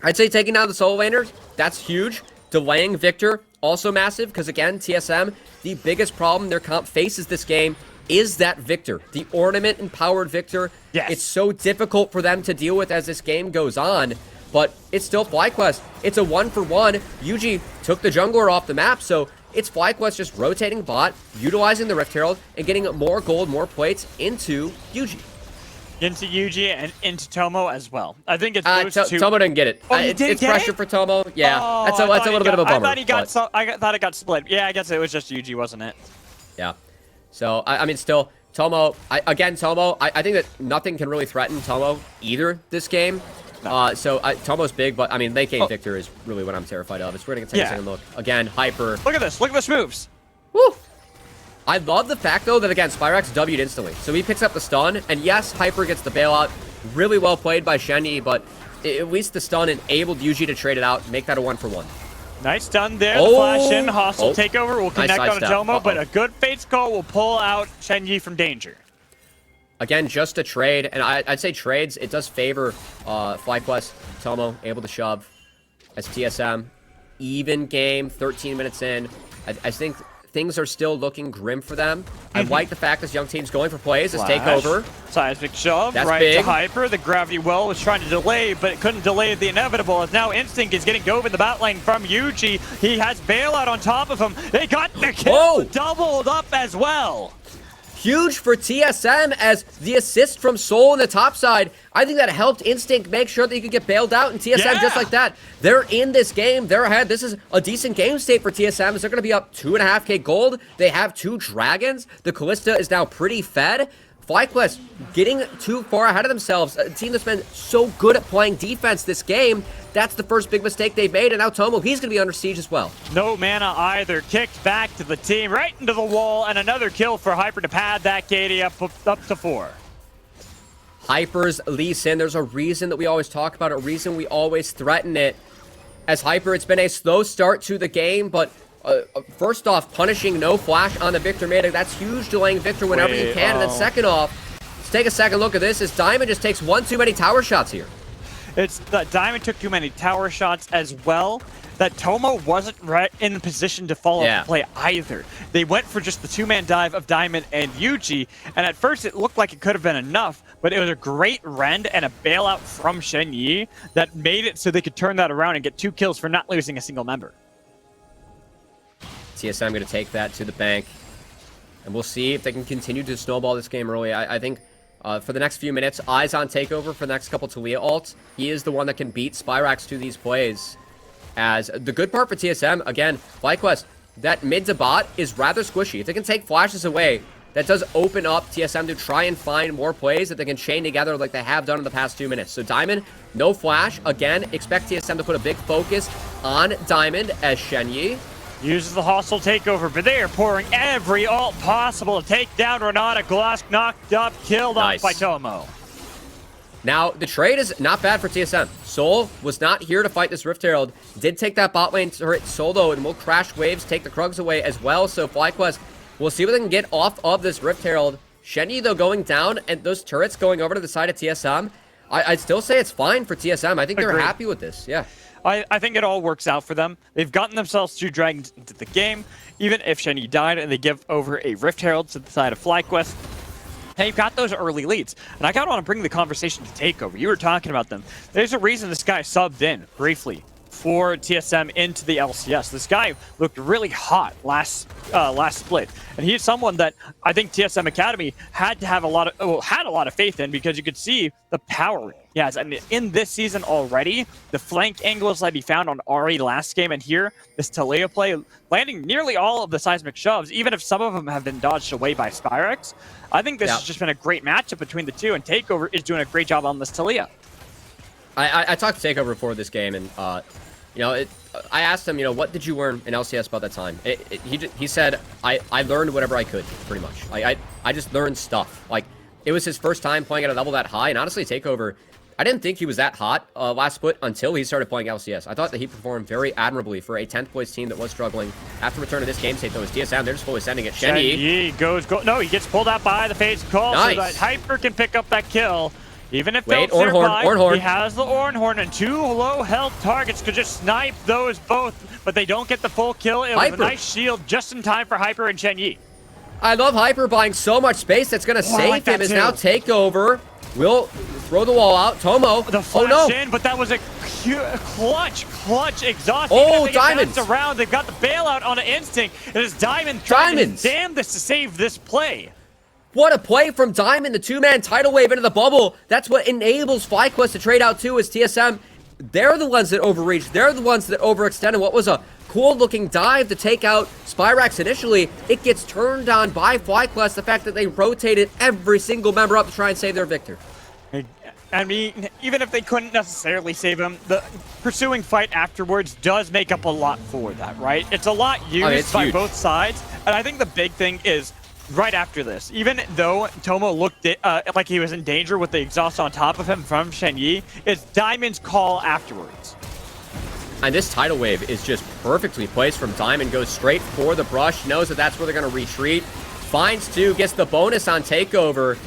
I'd say taking down the solo laner, that's huge. Delaying Victor, also massive, because again, TSM, the biggest problem their comp faces this game is that Victor, the ornament-empowered Victor. Yes. It's so difficult for them to deal with as this game goes on, but it's still FlyQuest. It's a 1-for-1. Yuji took the jungler off the map, so it's FlyQuest just rotating bot, utilizing the Rift Herald, and getting more gold, more plates into Yuji. Into Yuji and into Tomo as well. I think it's those two. Tomo didn't get it. Oh, it's pressure for Tomo. Yeah, that's a little bit of a bummer. I thought it got split. Yeah, I guess it was just Yuji, wasn't it? Yeah. So, I mean, still, Tomo, Tomo, I think that nothing can really threaten Tomo either this game. No. Tomo's big, but, I mean, late game Victor is really what I'm terrified of. We're going to take a second look. Again, Hyper. Look at this. Look at this moves. Woo! I love the fact, though, that, again, Spyrax W'd instantly. So he picks up the stun, and yes, Hyper gets the bailout. Really well played by Shenyi, but at least the stun enabled Yuji to trade it out, make that a 1-for-1. Nice stun there. The flash in. Hostile takeover will connect on Tomo, but a good Fate's Call will pull out Shenyi from danger. Again, just a trade, and I'd say trades, it does favor FlyQuest. Tomo able to shove as TSM. Even game, 13 minutes in. I think things are still looking grim for them. I like the fact this young team's going for plays. This takeover. Seismic shove That's right big. to Hyper. The Gravity Well was trying to delay, but it couldn't delay the inevitable. As now Instinct is getting dove in the bat lane from Yuji. He has bailout on top of him. They got the kill doubled up as well. Huge for TSM as the assist from Soul on the top side. I think that helped Instinct make sure that he could get bailed out, and TSM just like that. They're in this game. They're ahead. This is a decent game state for TSM as they're going to be up 2.5k gold. They have 2 dragons. The Callista is now pretty fed. FlyQuest getting too far ahead of themselves. A team that's been so good at playing defense this game. That's the first big mistake they've made, and now Tomo, he's going to be under siege as well. No mana either. Kicked back to the team, right into the wall, and another kill for Hyper to pad that KD up to 4. Hyper's Lee Sin, there's a reason that we always talk about it, a reason we always threaten it. As Hyper, it's been a slow start to the game, but first off, punishing no flash on the Victor mid, that's huge, delaying Victor whenever you can. And then second off, let's take a second look at this, as Diamond just takes one too many tower shots here. It's that Diamond took too many tower shots as well. That Tomo wasn't right in the position to follow the play either. They went for just the 2-man dive of Diamond and Yuji, and at first it looked like it could have been enough, but it was a great rend and a bailout from Shen Yi that made it so they could turn that around and get 2 kills for not losing a single member. TSM going to take that to the bank. And we'll see if they can continue to snowball this game early. I think for the next few minutes, eyes on Takeover for the next couple Talia ults. He is the one that can beat Spyrax to these plays. As the good part for TSM, again, FlyQuest, that mid to bot is rather squishy. If they can take flashes away, that does open up TSM to try and find more plays that they can chain together like they have done in the past 2 minutes. So Diamond, no flash. Again, expect TSM to put a big focus on Diamond as Shen Yi uses the hostile takeover, but they are pouring every ult possible to take down Renata. Glosk knocked up, killed off by Tomo. Now, the trade is not bad for TSM. Soul was not here to fight this Rift Herald. Did take that bot lane turret solo and will crash waves, take the Krugs away as well. So FlyQuest, we'll see what they can get off of this Rift Herald. Shen Yi, though, going down and those turrets going over to the side of TSM. I'd still say it's fine for TSM. I think they're happy with this. Yeah. I think it all works out for them. They've gotten themselves 2 dragons into the game. Even if Shen Yi died and they give over a Rift Herald to the side of FlyQuest, they've got those early leads. And I kind of want to bring the conversation to Takeover. You were talking about them. There's a reason this guy subbed in briefly for TSM into the LCS. This guy looked really hot last split, and he's someone that I think TSM Academy had to have a lot of faith in, because you could see the power. Yes, and in this season already, the flank angles that he found on Ari last game, and here this Talia play, landing nearly all of the seismic shoves, even if some of them have been dodged away by Spyrax. I think this has just been a great matchup between the two, and Takeover is doing a great job on this Talia. I talked to Takeover before this game, and I asked him, what did you learn in LCS about that time? He said, I learned whatever I could, pretty much. I just learned stuff. Like, it was his first time playing at a level that high, and honestly, Takeover, I didn't think he was that hot last split until he started playing LCS. I thought that he performed very admirably for a 10th place team that was struggling. After return to this game state, though, is TSM. They're just fully sending it. Shen Yi goes, no, he gets pulled out by the phase call, so that Hyper can pick up that kill. Even if Wait, Ornhorn. He has the Ornhorn, and 2 low health targets could just snipe those both, but they don't get the full kill. It was a nice shield just in time for Hyper and Shen Yi. I love Hyper buying so much space. That's going to save him. Is now Takeover. Will throw the wall out. Tomo. The flash in, but that was a clutch exhaust. Oh, Diamond. Around. They've got the bailout on an instinct. It is Diamond trying to damn this to save this play. What a play from Diamond, the 2-man tidal wave into the bubble. That's what enables FlyQuest to trade out too, as TSM, they're the ones that overreached. They're the ones that overextended. What was a cool-looking dive to take out Spyrax initially. It gets turned on by FlyQuest, the fact that they rotated every single member up to try and save their victor. I mean, even if they couldn't necessarily save him, the pursuing fight afterwards does make up a lot for that, right? It's a lot used by both sides, and I think the big thing is, right after this, even though Tomo looked like he was in danger with the exhaust on top of him from Shen Yi, it's Diamond's call afterwards. And this tidal wave is just perfectly placed from Diamond. Goes straight for the brush, knows that that's where they're going to retreat. Finds 2, gets the bonus on Takeover.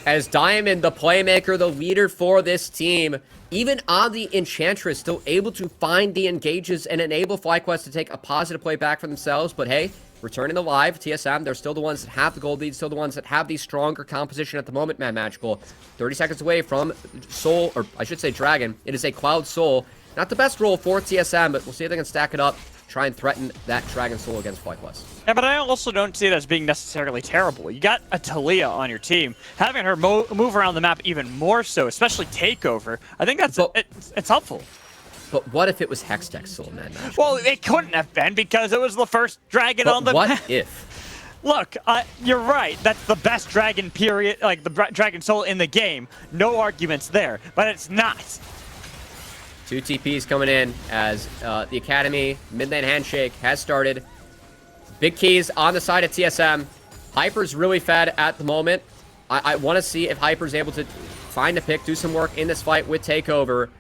As Diamond, the playmaker, the leader for this team, even on the Enchantress, still able to find the engages and enable FlyQuest to take a positive play back for themselves. But hey, returning alive, TSM, they're still the ones that have the gold lead, still the ones that have the stronger composition at the moment, man. Magical. 30 seconds away from Soul, or I should say Dragon. It is a Cloud Soul. Not the best roll for TSM, but we'll see if they can stack it up, try and threaten that Dragon Soul against FlyQuest. Yeah, but I also don't see it as being necessarily terrible. You got a Talia on your team. Having her move around the map even more so, especially Takeover, I think that's it's helpful. But what if it was Hextech Soul, man? Well, it couldn't have been, because it was the first dragon on the map. What if? Look, you're right. That's the best dragon period, like the Dragon Soul in the game. No arguments there, but it's not. 2 TPs coming in as the Academy mid-lane handshake has started. Big keys on the side of TSM. Hyper's really fed at the moment. I want to see if Hyper's able to find a pick, do some work in this fight with Takeover.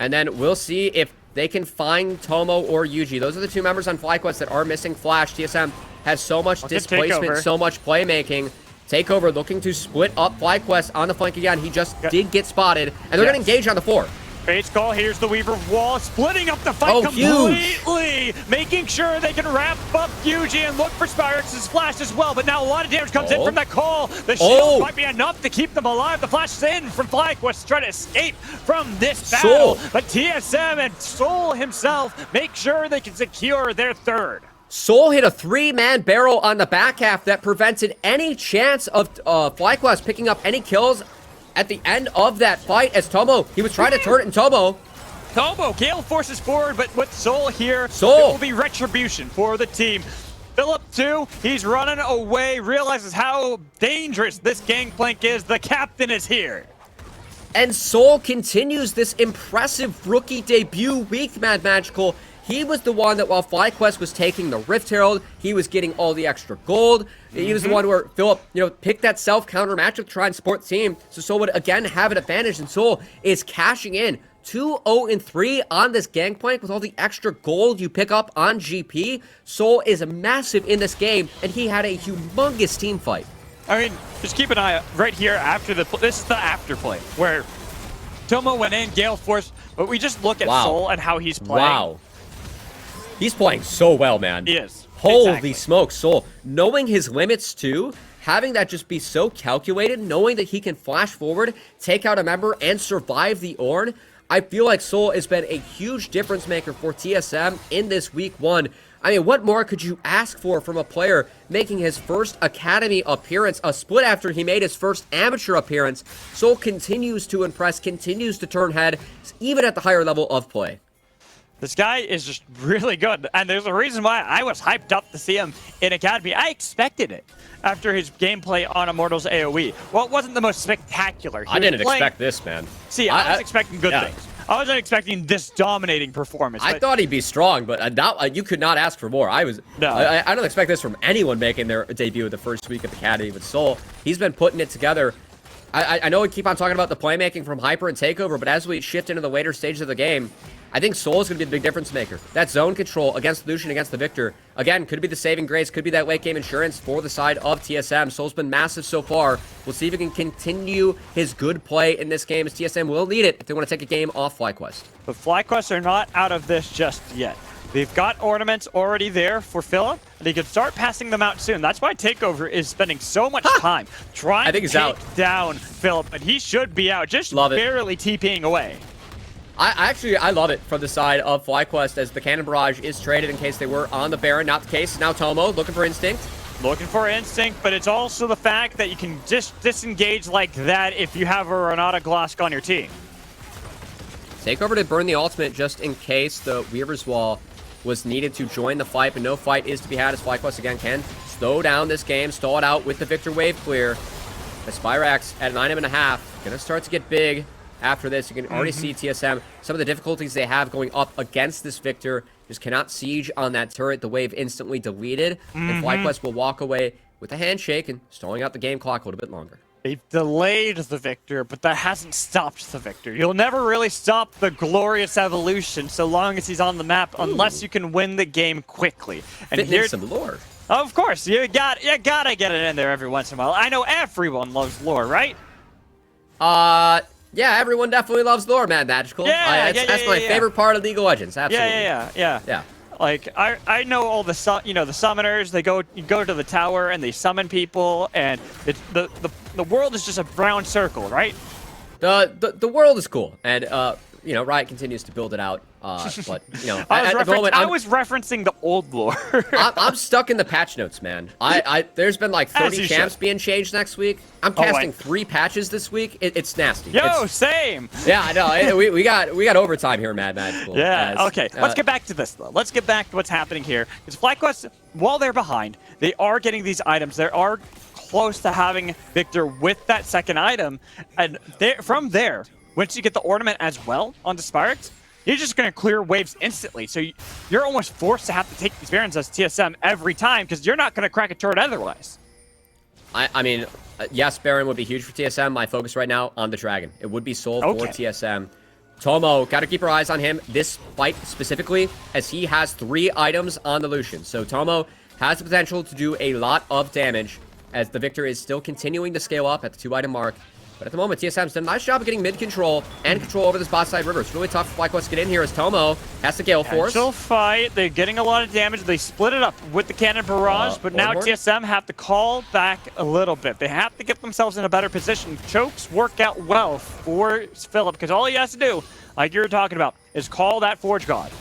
And then we'll see if they can find Tomo or Yuji. Those are the 2 members on FlyQuest that are missing Flash. TSM has so much displacement, so much playmaking. Takeover looking to split up FlyQuest on the flank again. He just did get spotted, and they're going to engage on the 4. Fate's call, here's the Weaver wall, splitting up the fight completely, making sure they can wrap up Fuji and look for Spyrex' flash as well, but now a lot of damage comes in from that call. The shield might be enough to keep them alive. The flash is in from FlyQuest to try to escape from this battle, but TSM and Soul himself make sure they can secure their third. Soul hit a 3-man barrel on the back half that prevented any chance of FlyQuest picking up any kills at the end of that fight as Tomo, he was trying to turn it in Tomo. Gale forces forward, but with Soul here, it will be retribution for the team. Philip, too, he's running away, realizes how dangerous this gangplank is. The captain is here. And Soul continues this impressive rookie debut week, Mad Magical. He was the one that while FlyQuest was taking the Rift Herald, he was getting all the extra gold. He was the one where Philip, picked that self-counter matchup to try and support the team. So Soul would again have an advantage, and Soul is cashing in 2-0-3 on this gangplank with all the extra gold you pick up on GP. Soul is massive in this game, and he had a humongous team fight. I mean, just keep an eye out right here after this is the afterplay where Tomo went in, Gale forced, but we just look at Soul and how he's playing. Wow. He's playing so well, man. He is. Holy smokes, Soul. Knowing his limits, too, having that just be so calculated, knowing that he can flash forward, take out a member, and survive the Ornn, I feel like Soul has been a huge difference maker for TSM in this week 1. I mean, what more could you ask for from a player making his first Academy appearance, a split after he made his first amateur appearance? Soul continues to impress, continues to turn head, even at the higher level of play. This guy is just really good, and there's a reason why I was hyped up to see him in Academy. I expected it after his gameplay on Immortals AoE. Well, it wasn't the most spectacular. I didn't expect this, man. See, I was expecting good things. I wasn't expecting this dominating performance. I thought he'd be strong, but you could not ask for more. I don't expect this from anyone making their debut the first week of Academy with Soul. He's been putting it together. I know we keep on talking about the playmaking from Hyper and Takeover, but as we shift into the later stages of the game, I think Soul is going to be the big difference maker. That zone control against Lucian, against the Victor, again, could be the saving grace, could be that late game insurance for the side of TSM. Soul's been massive so far. We'll see if he can continue his good play in this game, as TSM will need it if they want to take a game off FlyQuest. But FlyQuest are not out of this just yet. They've got ornaments already there for Philip, and he can start passing them out soon. That's why Takeover is spending so much time trying to take down Philip, but he should be out, just barely TPing away. I love it from the side of FlyQuest as the Cannon Barrage is traded in case they were on the Baron. Not the case. Now Tomo looking for Instinct. Looking for Instinct, but it's also the fact that you can just disengage like that if you have a Renata Glosk on your team. Takeover to burn the ultimate just in case the Weaver's Wall was needed to join the fight, but no fight is to be had as FlyQuest again can slow down this game, stall it out with the Victor wave clear. The Spyrex at 9.5, gonna start to get big. After this, you can already see TSM, some of the difficulties they have going up against this Victor. Just cannot siege on that turret. The wave instantly deleted. And FlyQuest will walk away with a handshake and stalling out the game clock a little bit longer. They've delayed the Victor, but that hasn't stopped the Victor. You'll never really stop the glorious evolution so long as he's on the map, unless you can win the game quickly. And here's some lore. Of course, you gotta get it in there every once in a while. I know everyone loves lore, right? Yeah, everyone definitely loves lore, Mad Magical. That's my favorite part of League of Legends. Absolutely. Yeah. Like I know all the the summoners. They go to the tower and they summon people, and it's the world is just a round circle, right? The world is cool, and Riot continues to build it out. But I was referencing the old lore. I'm stuck in the patch notes, man. There's been like 30 champs being changed next week. I'm casting 3 patches this week. It's nasty. Same. Yeah, I know. we got overtime here, Mad Magical. Yeah. Okay. Let's get back to this though. Let's get back to what's happening here. Because FlyQuest, while they're behind, they are getting these items. They are close to having Victor with that second item, and from there, once you get the ornament as well on the Spyrex, you're just going to clear waves instantly. So you're almost forced to have to take these Barons as TSM every time because you're not going to crack a turret otherwise. I mean, yes, Baron would be huge for TSM. My focus right now on the Dragon. It would be Soul for TSM. Tomo, got to keep our eyes on him this fight specifically, as he has 3 items on the Lucian. So Tomo has the potential to do a lot of damage, as the Victor is still continuing to scale up at the 2-item mark. But at the moment, TSM's done a nice job of getting mid control and control over this bot side river. It's really tough for FlyQuest to get in here as Tomo has the Gale Force. Potential fight. They're getting a lot of damage. They split it up with the cannon barrage, but now TSM have to call back a little bit. They have to get themselves in a better position. Chokes work out well for Philip because all he has to do, like you were talking about, is call that Forge God.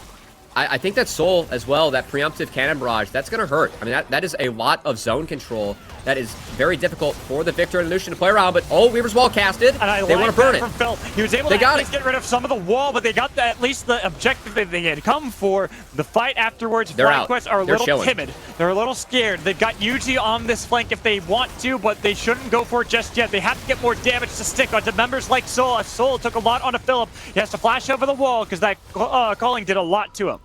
I think that Soul as well, that preemptive cannon barrage, that's going to hurt. I mean, that is a lot of zone control. That is very difficult for the Victor and Lucian to play around, but Weaver's Wall casted. And they want to burn it. From Phil. He was able to at least get rid of some of the wall, but they got at least the objective that they had come for. The fight afterwards, FlyQuest are a little timid. They're a little scared. They've got Yuji on this flank if they want to, but they shouldn't go for it just yet. They have to get more damage to stick onto members like Soul. Soul took a lot onto Philip. He has to flash over the wall because that calling did a lot to him.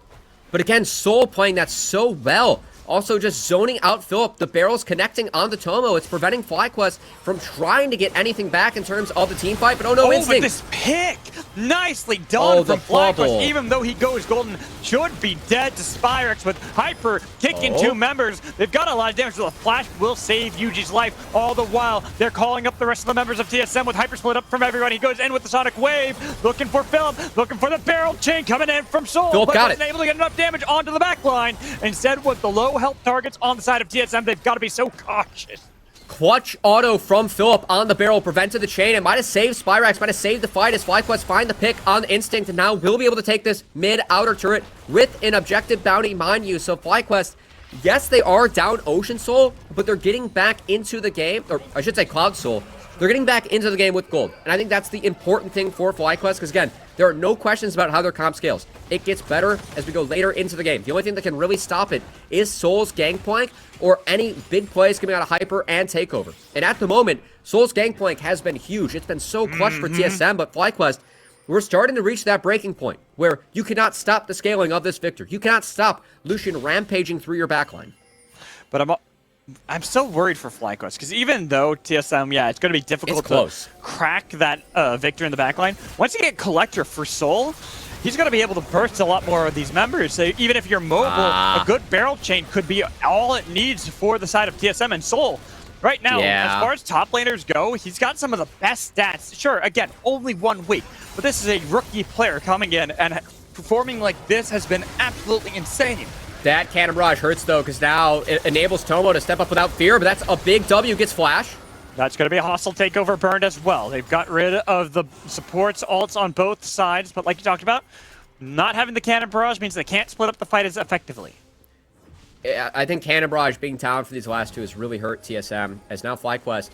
But again, Soul playing that so well. Also just zoning out Philip. The barrel's connecting onto Tomo. It's preventing FlyQuest from trying to get anything back in terms of the team fight. But Instinct. But this pick! Nicely done from FlyQuest. Even though he goes golden, should be dead to Spyrex with Hyper kicking two members. They've got a lot of damage. So the flash will save Yuji's life. All the while, they're calling up the rest of the members of TSM with Hyper split up from everyone. He goes in with the Sonic Wave, looking for Philip, looking for the barrel chain coming in from Soul. Philip but got wasn't able to get enough damage onto the back line. Instead, with the low health targets on the side of TSM, they've got to be so cautious. Clutch auto from Philip on the barrel prevented the chain. It might have saved Spyrex, might have saved the fight as FlyQuest find the pick on Instinct, and now will be able to take this mid-outer turret with an objective bounty, mind you. So FlyQuest, yes, they are down Ocean Soul, but they're getting back into the game, or I should say Cloud Soul. They're getting back into the game with gold. And I think that's the important thing for FlyQuest, because again, there are no questions about how their comp scales. It gets better as we go later into the game. The only thing that can really stop it is Soul's Gangplank or any big plays coming out of Hyper and Takeover. And at the moment, Soul's Gangplank has been huge. It's been so clutch for TSM, but FlyQuest, we're starting to reach that breaking point where you cannot stop the scaling of this Victor. You cannot stop Lucian rampaging through your backline. But I'm still worried for FlyQuest, because even though TSM, yeah, it's going to be difficult to crack that Victor in the backline, once you get Collector for Soul, he's going to be able to burst a lot more of these members. So even if you're mobile, a good barrel chain could be all it needs for the side of TSM and Soul. Right now, as far as top laners go, he's got some of the best stats. Sure, again, only 1 week, but this is a rookie player coming in, and performing like this has been absolutely insane. That Cannon Barrage hurts, though, because now it enables Tomo to step up without fear, but that's a big W, gets Flash. That's going to be a hostile takeover burned as well. They've got rid of the supports, ults on both sides, but like you talked about, not having the Cannon Barrage means they can't split up the fight as effectively. Yeah, I think Cannon Barrage being down for these last two has really hurt TSM, as now FlyQuest,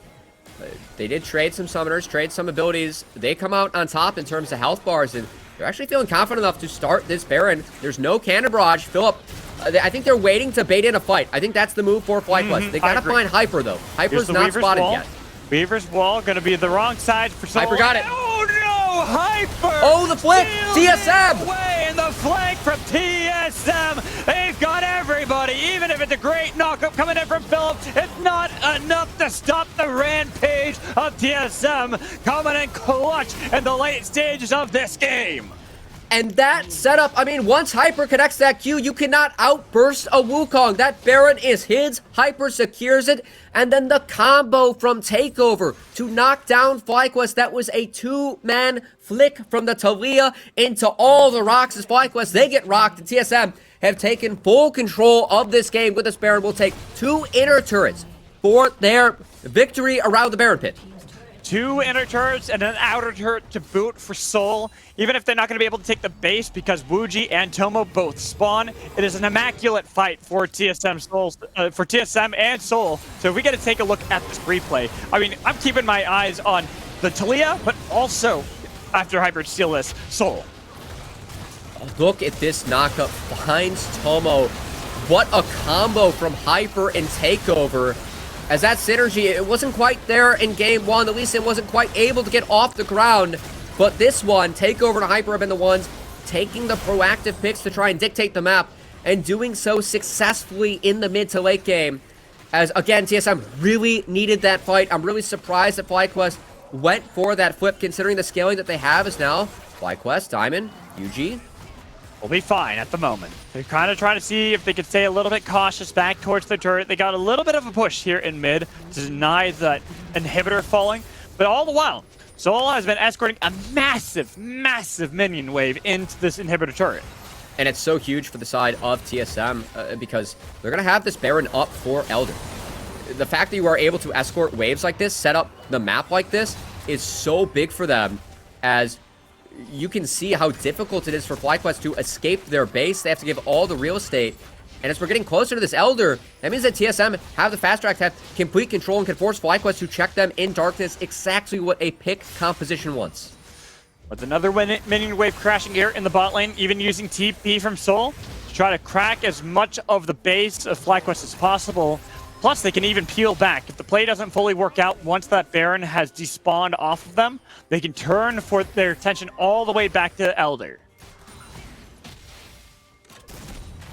they did trade some summoners, trade some abilities. They come out on top in terms of health bars, and they're actually feeling confident enough to start this Baron. There's no Cannon Barrage. Philip, I think they're waiting to bait in a fight. I think that's the move for FlyQuest. They gotta find Hyper, though. Hyper's not spotted yet. Weaver's Wall gonna be the wrong side for Soul. Hyper got it. Oh no, Hyper! Oh, the flick! TSM! Away in the flank from TSM. They've got everybody. Even if it's a great knockup coming in from Philip, it's not enough to stop the rampage of TSM coming in clutch in the late stages of this game. And that setup, I mean, once Hyper connects that Q, you cannot outburst a Wukong. That Baron is his, Hyper secures it, and then the combo from Takeover to knock down FlyQuest. That was a two-man flick from the Talia into all the rocks as FlyQuest. They get rocked, and TSM have taken full control of this game with this Baron. Will take 2 inner turrets for their victory around the Baron pit. 2 inner turrets and an outer turret to boot for Soul. Even if they're not going to be able to take the base because Wuji and Tomo both spawn, it is an immaculate fight for TSM and Soul. So if we get to take a look at this replay, I mean, I'm keeping my eyes on the Talia, but also after Hyper steal this, Soul. Look at this knockup, finds Tomo. What a combo from Hyper and Takeover. As that synergy, it wasn't quite there in game 1. At least it wasn't quite able to get off the ground. But this one, Takeover and Hyper have been the ones taking the proactive picks to try and dictate the map, and doing so successfully in the mid to late game. As, again, TSM really needed that fight. I'm really surprised that FlyQuest went for that flip, considering the scaling that they have is now FlyQuest, Diamond, UG. Will be fine at the moment. They're kind of trying to see if they could stay a little bit cautious back towards the turret. They got a little bit of a push here in mid to deny that inhibitor falling, But all the while, Soul has been escorting a massive, massive minion wave into this inhibitor turret. And it's so huge for the side of TSM because they're going to have this Baron up for Elder. The fact that you are able to escort waves like this, set up the map like this, is so big for them, as you can see how difficult it is for FlyQuest to escape their base. They have to give all the real estate. And as we're getting closer to this Elder, that means that TSM have the fast track, have complete control, and can force FlyQuest to check them in darkness, exactly what a pick composition wants. With another minion wave crashing here in the bot lane, even using TP from Soul to try to crack as much of the base of FlyQuest as possible. Plus, they can even peel back. If the play doesn't fully work out, once that Baron has despawned off of them, they can turn for their attention all the way back to Elder.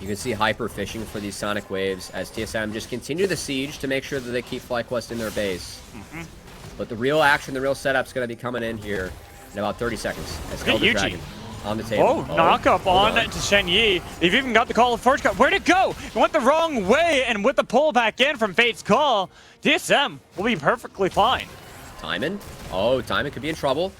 You can see Hyper fishing for these Sonic Waves as TSM just continue the siege to make sure that they keep FlyQuest in their base. But the real action, the real setup's going to be coming in here in about 30 seconds. As Elder Dragon on the table. Oh, knock-up on to Shen Yi. They've even got the call of Forge Cut. Where'd it go? It went the wrong way, and with the pull back in from Fate's call, TSM will be perfectly fine. Timon? Oh, Timon could be in trouble.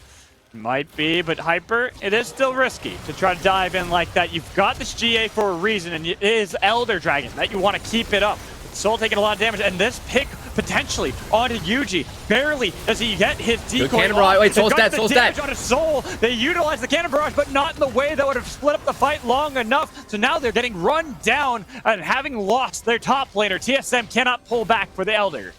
Might be, but Hyper, it is still risky to try to dive in like that. You've got this GA for a reason, and it is Elder Dragon that you want to keep it up. Soul taking a lot of damage, and this pick potentially onto Yuji. Barely does he get his decoy. Cannon barrage. Wait, Soul's dead. Soul's dead. On Soul. They utilize the cannon barrage, but not in the way that would have split up the fight long enough. So now they're getting run down, and having lost their top laner, TSM cannot pull back for the Elder.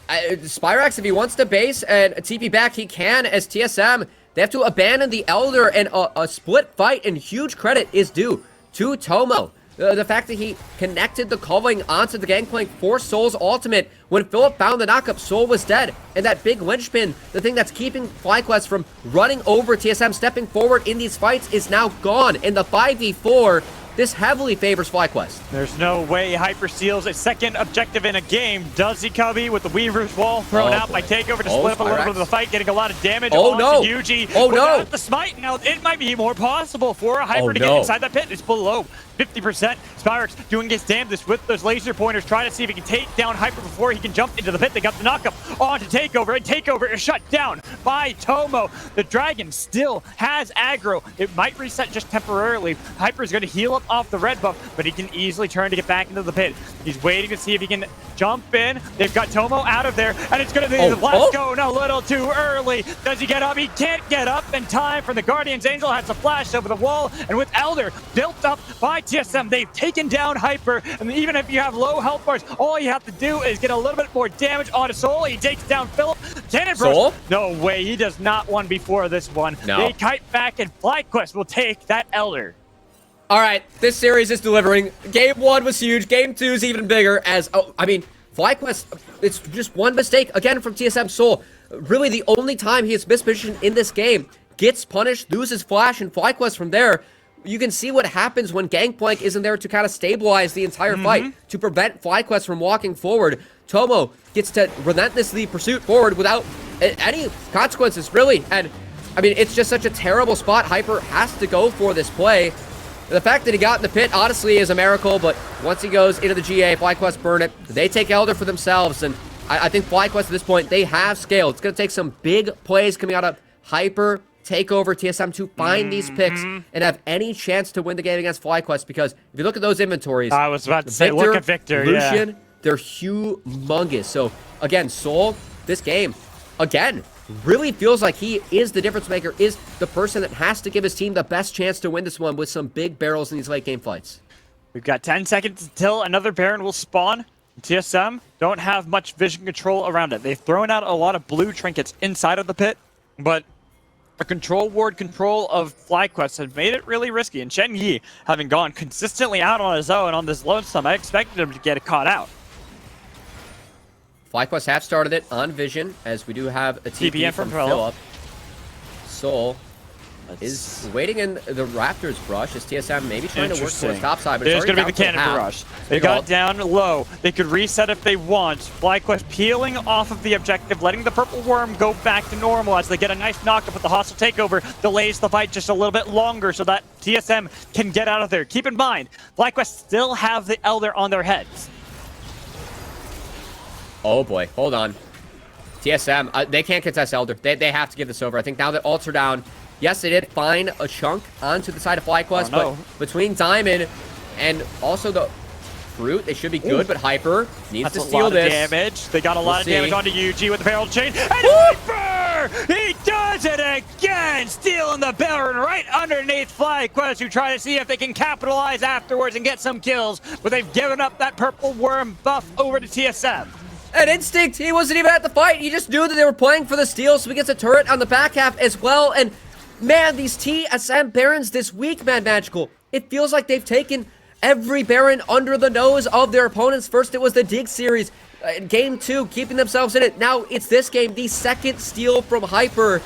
Spyrax, if he wants to base and TP back, he can. As TSM, they have to abandon the Elder, and a split fight, and huge credit is due to Tomo. The fact that he connected the culling onto the Gangplank for Soul's ultimate. When Philip found the knockup, Soul was dead. And that big linchpin, the thing that's keeping FlyQuest from running over TSM, stepping forward in these fights, is now gone. In the 5v4, this heavily favors FlyQuest. There's no way Hyper steals a second objective in a game. Does he, Cubby, with the Weaver's Wall thrown out by Takeover to split up a little bit of the fight, getting a lot of damage onto Yuji. Without the smite, now it might be more possible for a Hyper to get inside that pit. It's below 50%. Spyrax doing his damnedest with those laser pointers, trying to see if he can take down Hyper before he can jump into the pit. They got the knockup onto Takeover, and Takeover is shut down by Tomo. The Dragon still has aggro. It might reset just temporarily. Hyper is going to heal up off the red buff, but he can easily turn to get back into the pit. He's waiting to see if he can jump in. They've got Tomo out of there, and it's going to be the last go a little too early. Does he get up? He can't get up in time for the Guardian's Angel. Has a flash over the wall, and with Elder built up by TSM, they've taken down Hyper, and even if you have low health bars, all you have to do is get a little bit more damage onto Soul. He takes down Philip. Cannon Brush. No way, he does not one before this one. No. They kite back, and FlyQuest will take that Elder. All right, this series is delivering. Game 1 was huge. Game 2 is even bigger as, FlyQuest, it's just one mistake, again, from TSM Soul. Really, the only time he is mispositioned in this game, gets punished, loses Flash, and FlyQuest from there. You can see what happens when Gangplank isn't there to kind of stabilize the entire fight, to prevent FlyQuest from walking forward. Tomo gets to relentlessly pursue forward without any consequences, really. And, it's just such a terrible spot. Hyper has to go for this play. The fact that he got in the pit, honestly, is a miracle, but once he goes into the GA, FlyQuest burn it. They take Elder for themselves, and I think FlyQuest at this point, they have scale. It's going to take some big plays coming out of Hyper, Takeover, TSM to find these picks and have any chance to win the game against FlyQuest, because if you look at those inventories, I was about to say, look at Victor, Lucian, they're humongous. So, again, Soul, this game, again, really feels like he is the difference maker, is the person that has to give his team the best chance to win this one with some big barrels in these late game fights. We've got 10 seconds until another Baron will spawn. TSM don't have much vision control around it. They've thrown out a lot of blue trinkets inside of the pit, but a control ward control of FlyQuest has made it really risky. And Shen Yi, having gone consistently out on his own on this lonesome, I expected him to get caught out. FlyQuest have started it on Vision, as we do have a TP from Philip. Soul is waiting in the Raptors brush as TSM maybe trying to work towards topside, but it's going to be the cannon barrage. They got down low. They could reset if they want. FlyQuest peeling off of the objective, letting the purple worm go back to normal as they get a nice knockup with the hostile takeover. Delays the fight just a little bit longer so that TSM can get out of there. Keep in mind, FlyQuest still have the Elder on their heads. Oh boy, hold on. TSM, they can't contest Elder. They have to give this over. I think now that ults are down, yes, they did find a chunk onto the side of FlyQuest, but between Diamond and also the Fruit, they should be good, but Hyper needs to steal this. Damage. They got a lot of damage onto UG with the barrel chain. And Hyper! He does it again! Stealing the Baron right underneath FlyQuest, who try to see if they can capitalize afterwards and get some kills, but they've given up that purple worm buff over to TSM. An instinct! He wasn't even at the fight. He just knew that they were playing for the steal, so he gets a turret on the back half as well. And man, these TSM Barons this week, man, Magical. It feels like they've taken every Baron under the nose of their opponents. First, it was the Dig series. Game 2, keeping themselves in it. Now, it's this game, the second steal from Hyper,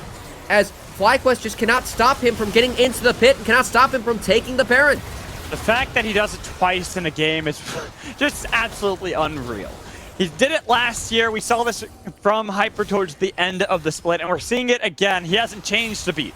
as FlyQuest just cannot stop him from getting into the pit and cannot stop him from taking the Baron. The fact that he does it twice in a game is just absolutely unreal. He did it last year. We saw this from Hyper towards the end of the split, and we're seeing it again. He hasn't changed a beat.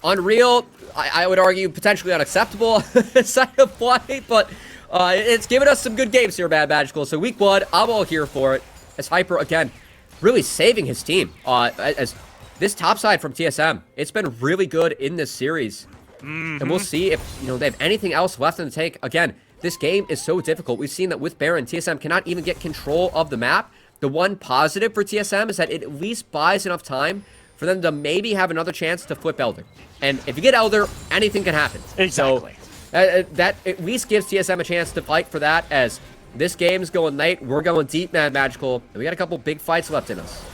Unreal, I would argue potentially unacceptable side of play, but it's given us some good games here, Bad Magical. So week 1, I'm all here for it. As Hyper, again, really saving his team. As this top side from TSM, it's been really good in this series. And we'll see if, they have anything else left in the tank. Again, this game is so difficult. We've seen that with Baron, TSM cannot even get control of the map. The one positive for TSM is that it at least buys enough time for them to maybe have another chance to flip Elder. And if you get Elder, anything can happen. Exactly. So that at least gives TSM a chance to fight for that, as this game's going late. We're going deep, man, Magical. And we got a couple big fights left in us.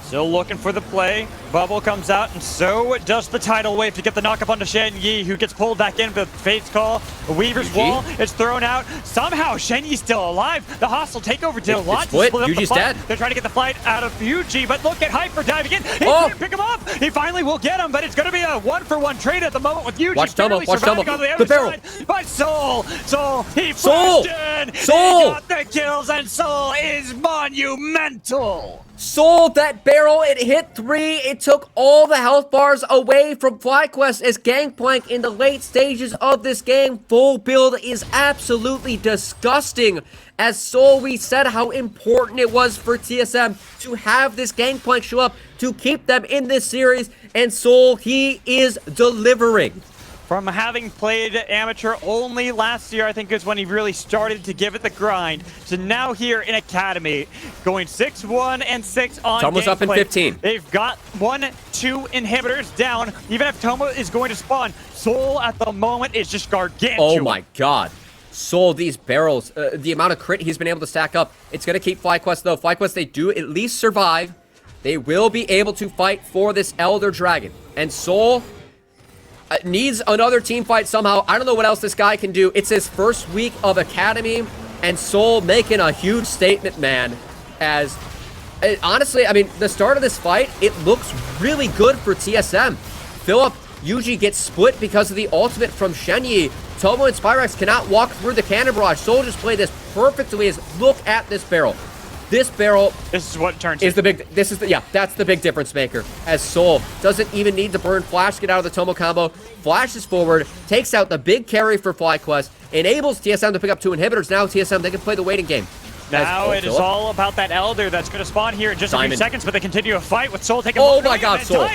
Still looking for the play. Bubble comes out, and so does the tidal wave to get the knock-up onto Shen Yi, who gets pulled back in with Fate's Call. A Weaver's Wall is thrown out. Somehow, Shen Yi's still alive. The hostile takeover did a lot to split up the fight. They're trying to get the fight out of UG, but look at Hyper diving in. He can't pick him up. He finally will get him, but it's going to be a one-for-one trade at the moment with UG. Watch Tomo, watch Tomo. The barrel. But Soul, he flashed in. He got the kills, and Soul is monumental. Soul, that barrel, it hit 3. It took all the health bars away from FlyQuest as Gangplank in the late stages of this game. Full build is absolutely disgusting. As Soul, we said how important it was for TSM to have this Gangplank show up to keep them in this series. And Soul, he is delivering. From having played amateur only last year, I think is when he really started to give it the grind. So now here in Academy, going 6-1 and 6 on Tomo's up in 15. They've got 1-2 inhibitors down. Even if Tomo is going to spawn, Soul at the moment is just gargantuan. Oh my god. Soul, these barrels, the amount of crit he's been able to stack up. It's going to keep FlyQuest, though. FlyQuest, they do at least survive. They will be able to fight for this Elder Dragon. And Soul needs another team fight somehow. I don't know what else this guy can do. It's his first week of Academy, and Soul making a huge statement, man. As, honestly, I mean, the start of this fight, it looks really good for TSM. Philip usually gets split because of the ultimate from Shen Yi. Tomo and Spyrex cannot walk through the cannon barrage. Soul just played this perfectly. Look at this barrel. This barrel, this is what turns is the big, that's the big difference maker. As Soul doesn't even need to burn Flash, get out of the Tomo combo, flashes forward, takes out the big carry for FlyQuest, enables TSM to pick up 2 inhibitors. Now TSM, they can play the waiting game. Now it is all about that Elder that's going to spawn here in just a few seconds, but they continue a fight with Soul taking oh my god, Soul.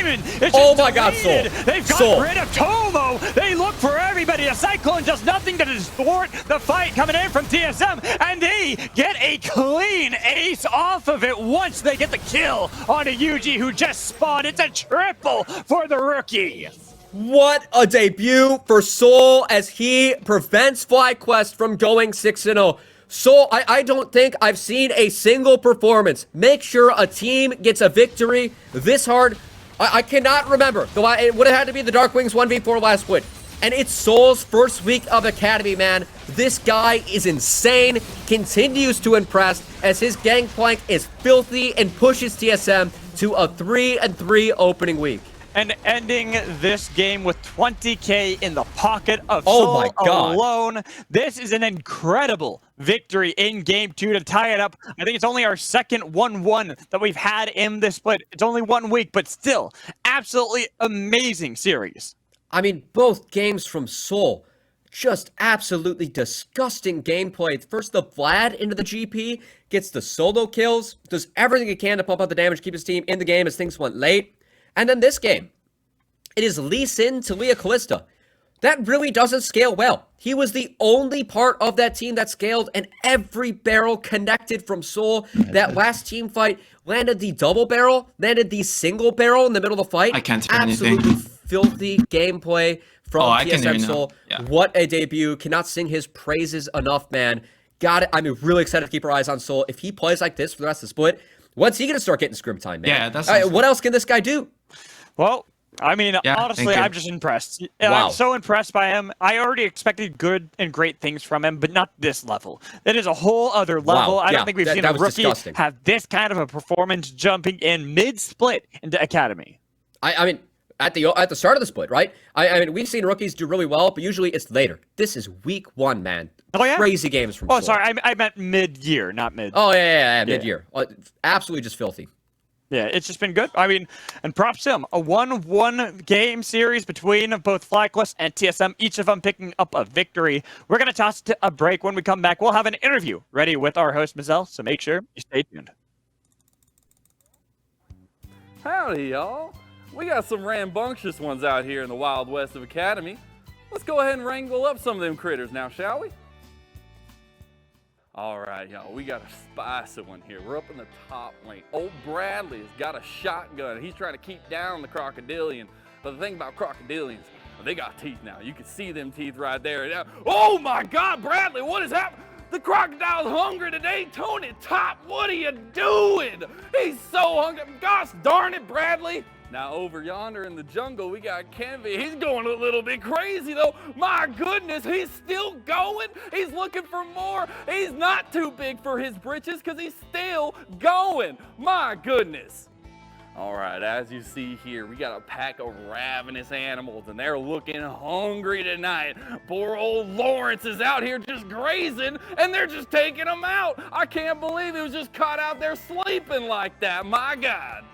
Oh my god, Soul. They've got rid of Tomo. They look for everybody. A Cyclone does nothing to thwart the fight coming in from TSM, and they get a clean ace off of it once they get the kill on a UG who just spawned. It's a triple for the rookie. What a debut for Soul as he prevents FlyQuest from going 6-0. So, I don't think I've seen a single performance make sure a team gets a victory this hard. I cannot remember. It would have had to be the Dark Wings 1v4 last split. And it's Soul's first week of Academy, man. This guy is insane, continues to impress as his Gangplank is filthy and pushes TSM to a 3-3 opening week. And ending this game with 20K in the pocket of Soul alone. This is an incredible victory in Game 2 to tie it up. I think it's only our second 1-1 that we've had in this split. It's only 1 week, but still, absolutely amazing series. I mean, both games from Soul. Just absolutely disgusting gameplay. First, the Vlad into the GP, gets the solo kills, does everything he can to pump out the damage, keep his team in the game as things went late. And then this game, it is Lee Sin to Leah Callista. That really doesn't scale well. He was the only part of that team that scaled, and every barrel connected from Soul. That last team fight landed the double barrel, landed the single barrel in the middle of the fight. I can't hear Absolutely anything. filthy gameplay from I can hear TSM you now. Soul. Yeah. What a debut. Cannot sing his praises enough, man. Got it. I'm really excited to keep our eyes on Soul. If he plays like this for the rest of the split, when's he going to start getting scrim time, man? Yeah, that's What else can this guy do? Well, I mean, Yeah, honestly, thank you. I'm just impressed. Wow. I'm so impressed by him. I already expected good and great things from him, but not this level. That is a whole other level. Wow, I don't yeah, think we've that- seen that a was rookie disgusting. have this kind of a performance jumping in mid-split into Academy. I mean, at the start of the split, right? I mean, we've seen rookies do really well, but usually it's later. This is week 1, man. Oh, yeah? Crazy games from Oh, Soul. sorry, I meant mid-year, not mid. Oh, yeah, mid-year. Absolutely just filthy. Yeah, it's just been good. I mean, and props to him. A 1-1 game series between both FlyQuest and TSM, each of them picking up a victory. We're going to toss to a break. When we come back, we'll have an interview ready with our host, Mazel, so make sure you stay tuned. Howdy, y'all. We got some rambunctious ones out here in the Wild West of Academy. Let's go ahead and wrangle up some of them critters now, shall we? All right, y'all, we got a spicy one here. We're up in the top lane. Old Bradley has got a shotgun. He's trying to keep down the crocodilian. But the thing about crocodilians, they got teeth now. You can see them teeth right there. Oh my God, Bradley, what is happening? The crocodile's hungry today, Tony Top. What are you doing? He's so hungry. Gosh darn it, Bradley. Now over yonder in the jungle, we got Kenvy. He's going a little bit crazy though. My goodness, he's still going. He's looking for more. He's not too big for his britches because he's still going. My goodness. All right, as you see here, we got a pack of ravenous animals and they're looking hungry tonight. Poor old Lawrence is out here just grazing and they're just taking him out. I can't believe he was just caught out there sleeping like that. My God.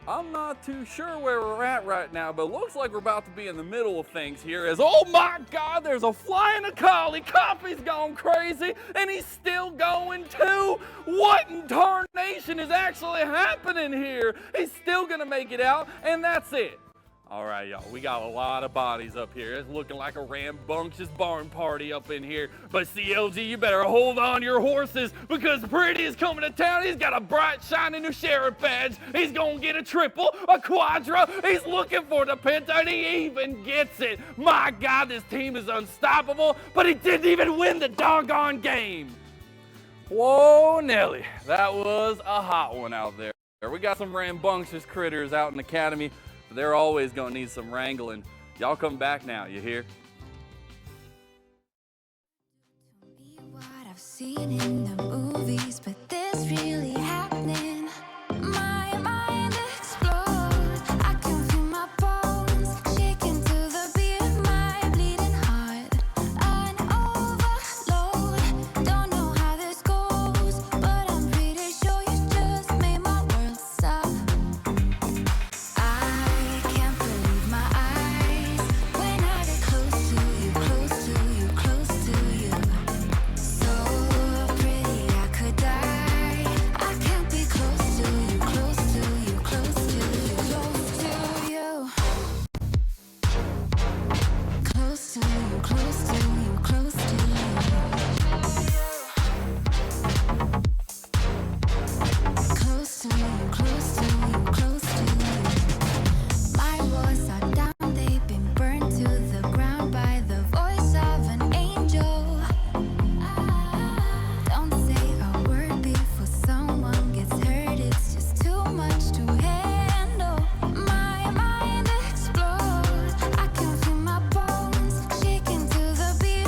I'm not too sure where we're at right now, but it looks like we're about to be in the middle of things here as, oh my God, there's a fly and a collie. Coffee's gone crazy, and he's still going too. What in tarnation is actually happening here? He's still gonna make it out, and that's it. All right, y'all, we got a lot of bodies up here. It's looking like a rambunctious barn party up in here. But CLG, you better hold on your horses because Pretty is coming to town. He's got a bright, shiny new sheriff badge. He's going to get a triple, a quadra. He's looking for the penta, and he even gets it. My God, this team is unstoppable, but he didn't even win the doggone game. Whoa, Nelly, that was a hot one out there. We got some rambunctious critters out in Academy. They're always going to need some wrangling. Y'all come back now, you hear? What I've seen in the movies, but this really happening. My mind explodes. I can feel my bones shaking to the beat of my bleeding heart. An overload. Don't know how this goes, but I'm pretty sure you just made my world stop. I can't believe my eyes when I get close to you, close to you, close to you. So pretty I could die. I can't be close to you, close to you, close to you, close to you. Close to you, close to you, close to you. Close to you, close to you, close to you. My walls are down, they've been burned to the ground by the voice of an angel. Don't say a word before someone gets hurt, it's just too much to handle. My mind explodes, I can feel my bones shaking to the beat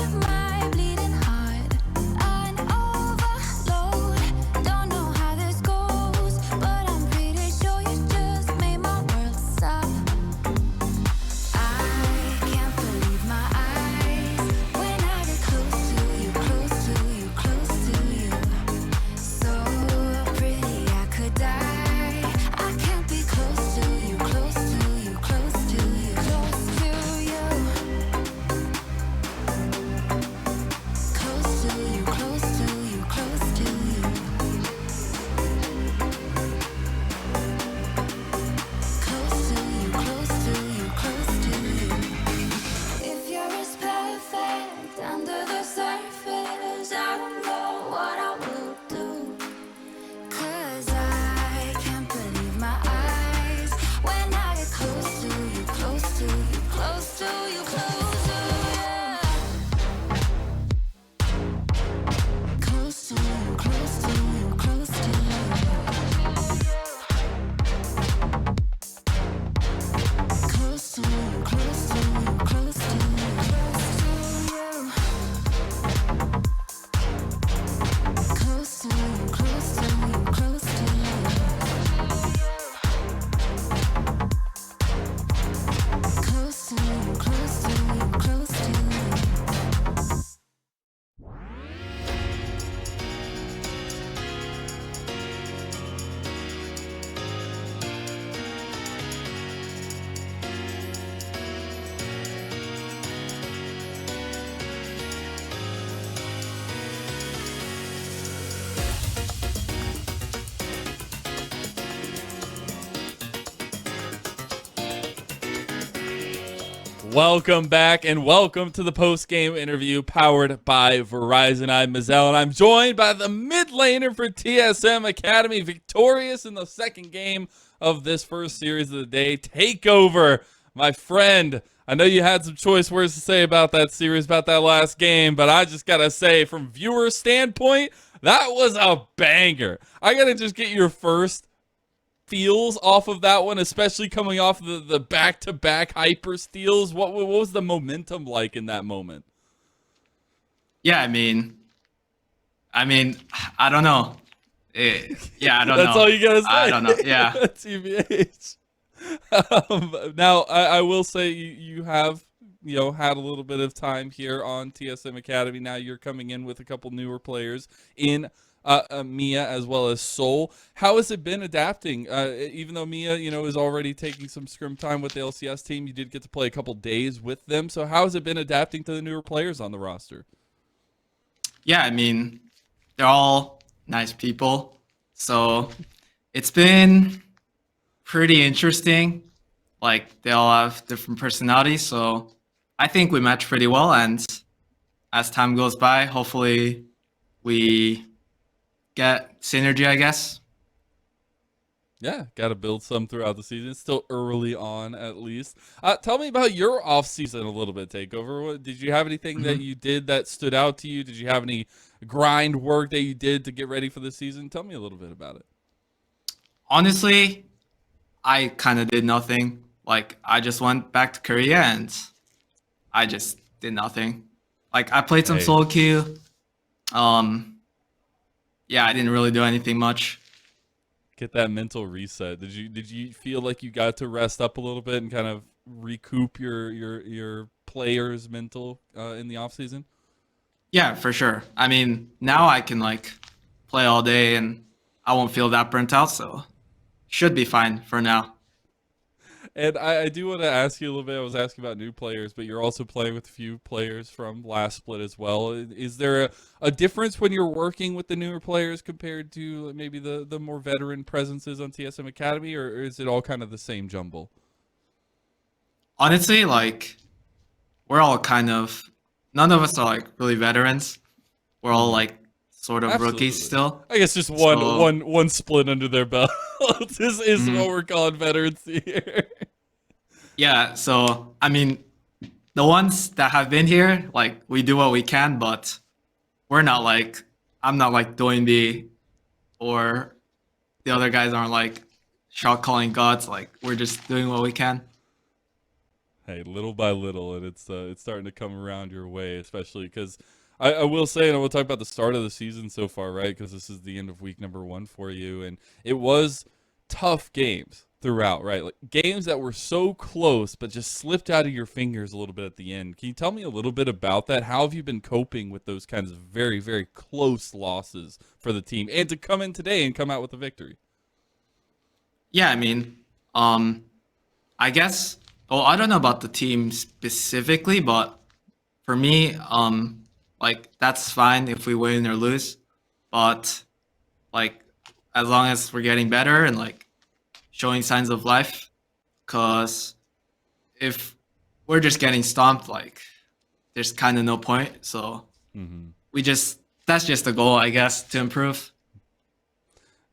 Welcome back and welcome to the post-game interview powered by Verizon. I'm Mazel and I'm joined by the mid laner for TSM Academy, victorious in the second game of this first series of the day. Takeover, my friend. I know you had some choice words to say about that series, about that last game, but I just gotta say, from viewer standpoint, that was a banger. I gotta just get your first feels off of that one, especially coming off the back-to-back hyper steals. What was the momentum like in that moment? Yeah, I mean, I don't know. Yeah, I don't know. That's all you gotta say. I don't know. Yeah. TBH. Now, I will say you have had a little bit of time here on TSM Academy. Now you're coming in with a couple newer players in Mia as well as Soul. How has it been adapting? Even though Mia, is already taking some scrim time with the LCS team, you did get to play a couple days with them. So how has it been adapting to the newer players on the roster? Yeah, I mean, they're all nice people. So it's been pretty interesting. Like, they all have different personalities. So I think we match pretty well. And as time goes by, hopefully we get synergy, I guess. Yeah, got to build some throughout the season. It's still early on, at least. Tell me about your off season a little bit, Takeover. Did you have anything that you did that stood out to you? Did you have any grind work that you did to get ready for the season? Tell me a little bit about it. Honestly, I kind of did nothing. Like, I just went back to Korea and I just did nothing. Like, I played some solo queue. Yeah, I didn't really do anything much. Get that mental reset. Did you feel like you got to rest up a little bit and kind of recoup your players' mental in the off season? Yeah, for sure. I mean, now I can like play all day and I won't feel that burnt out, so should be fine for now. And I do want to ask you a little bit. I was asking about new players, but you're also playing with a few players from last split as well. Is there a difference when you're working with the newer players compared to maybe the more veteran presences on TSM Academy, or is it all kind of the same jumble? Honestly, like, we're all kind of, none of us are like really veterans. We're all like sort of rookies still. I guess just one split under their belt is what we're calling veterans here. Yeah, so I mean, the ones that have been here, like, we do what we can, but we're not like, I'm not like doing or the other guys aren't like shot calling gods. Like, we're just doing what we can. Hey, little by little, and it's starting to come around your way, especially because I will say, and I will talk about the start of the season so far, right? Because this is the end of week number 1 for you, and it was tough games throughout, right? Like games that were so close, but just slipped out of your fingers a little bit at the end. Can you tell me a little bit about that? How have you been coping with those kinds of very, very close losses for the team, and to come in today and come out with a victory? Yeah, I mean, I guess, well, I don't know about the team specifically, but for me, like, that's fine if we win or lose, but like, as long as we're getting better and like showing signs of life, because if we're just getting stomped, like, there's kind of no point. So that's just the goal, I guess, to improve.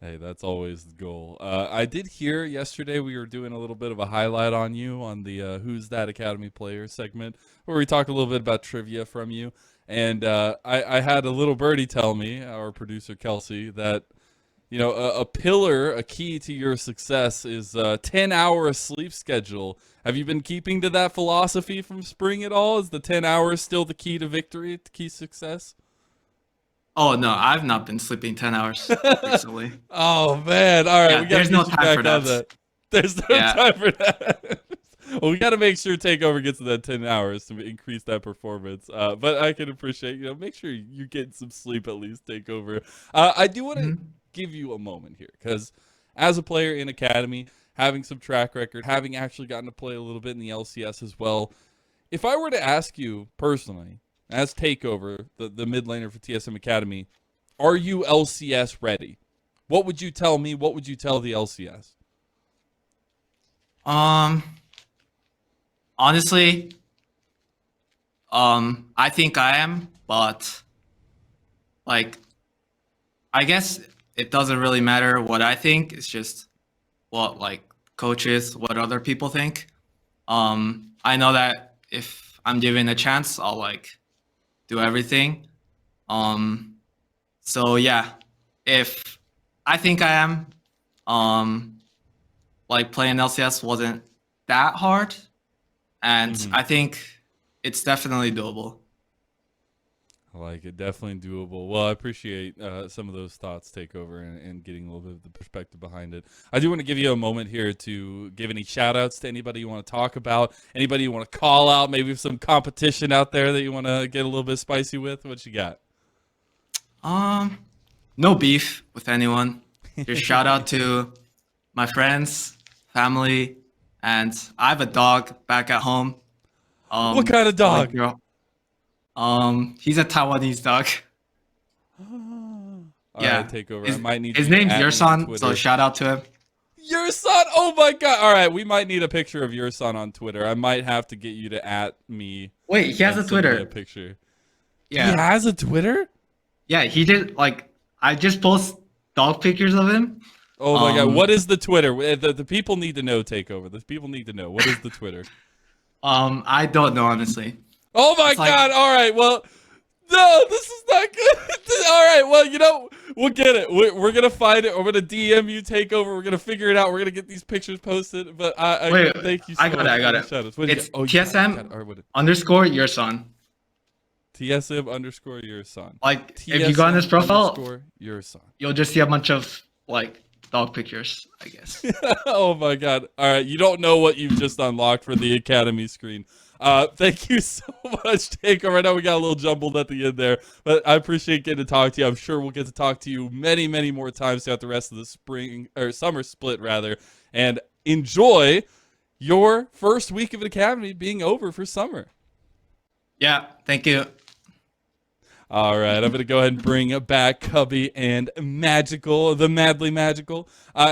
Hey, that's always the goal. I did hear yesterday we were doing a little bit of a highlight on you on the Who's That Academy Player segment, where we talk a little bit about trivia from you. And I had a little birdie tell me, our producer Kelsey, that a pillar, a key to your success is a 10-hour sleep schedule. Have you been keeping to that philosophy from spring at all? Is the 10 hours still the key to victory, to key success? Oh no, I've not been sleeping 10 hours recently. Oh man, all right, Yeah, we gotta there's no get you time back for on that. There's no time for that. Well, we got to make sure Takeover gets to that 10 hours to increase that performance. But I can appreciate, make sure you get some sleep at least, Takeover. I do want to give you a moment here, because as a player in Academy, having some track record, having actually gotten to play a little bit in the LCS as well, if I were to ask you personally, as Takeover, the mid laner for TSM Academy, are you LCS ready? What would you tell me? What would you tell the LCS? Honestly, I think I am, but like, I guess it doesn't really matter what I think. It's just what like coaches, what other people think. I know that if I'm given a chance, I'll like do everything. So yeah, if I think I am, like playing LCS wasn't that hard, and I think it's definitely doable. I like it. Definitely doable. Well, I appreciate some of those thoughts take over and getting a little bit of the perspective behind it. I do want to give you a moment here to give any shout outs to anybody you want to talk about, anybody you want to call out, maybe some competition out there that you want to get a little bit spicy with. What you got? No beef with anyone. Just shout out to my friends, family, and I have a dog back at home. What kind of dog? He's a Taiwanese dog. All Yeah. right, take over. I might need His you to name's add me your on son, Twitter. so shout out to him. Your son? Oh my god! All right, we might need a picture of your son on Twitter. I might have to get you to at me. Wait, he has and a send me Twitter. A picture. Yeah. He has a Twitter? Yeah, he did like I just post dog pictures of him. Oh my god! What is the Twitter? The people need to know. Takeover. The people need to know. What is the Twitter? I don't know honestly. Oh my It's like- god! All right. Well, no, this is not good. All right. Well, you know, we'll get it. We're gonna find it. We're gonna DM you. Takeover. We're gonna figure it out. We're gonna get these pictures posted. But Wait, thank you. So I got much it. I for got the it. shout-outs. What do you It's got? Oh, you got it, TSM you got it. All right, what underscore your son. TSM underscore your son. Like if you go on his TSM profile, underscore your son. you'll just see a bunch of like dog pictures, I guess. Oh my god. All right, you don't know what you've just unlocked for the Academy screen. Thank you so much, Takeover. I know we got a little jumbled at the end there, but I appreciate getting to talk to you. I'm sure we'll get to talk to you many, many more times throughout the rest of the spring or summer split rather. And enjoy your first week of Academy being over for summer. Yeah, thank you. All right, I'm going to go ahead and bring back Cubby and Magical, the Madly Magical.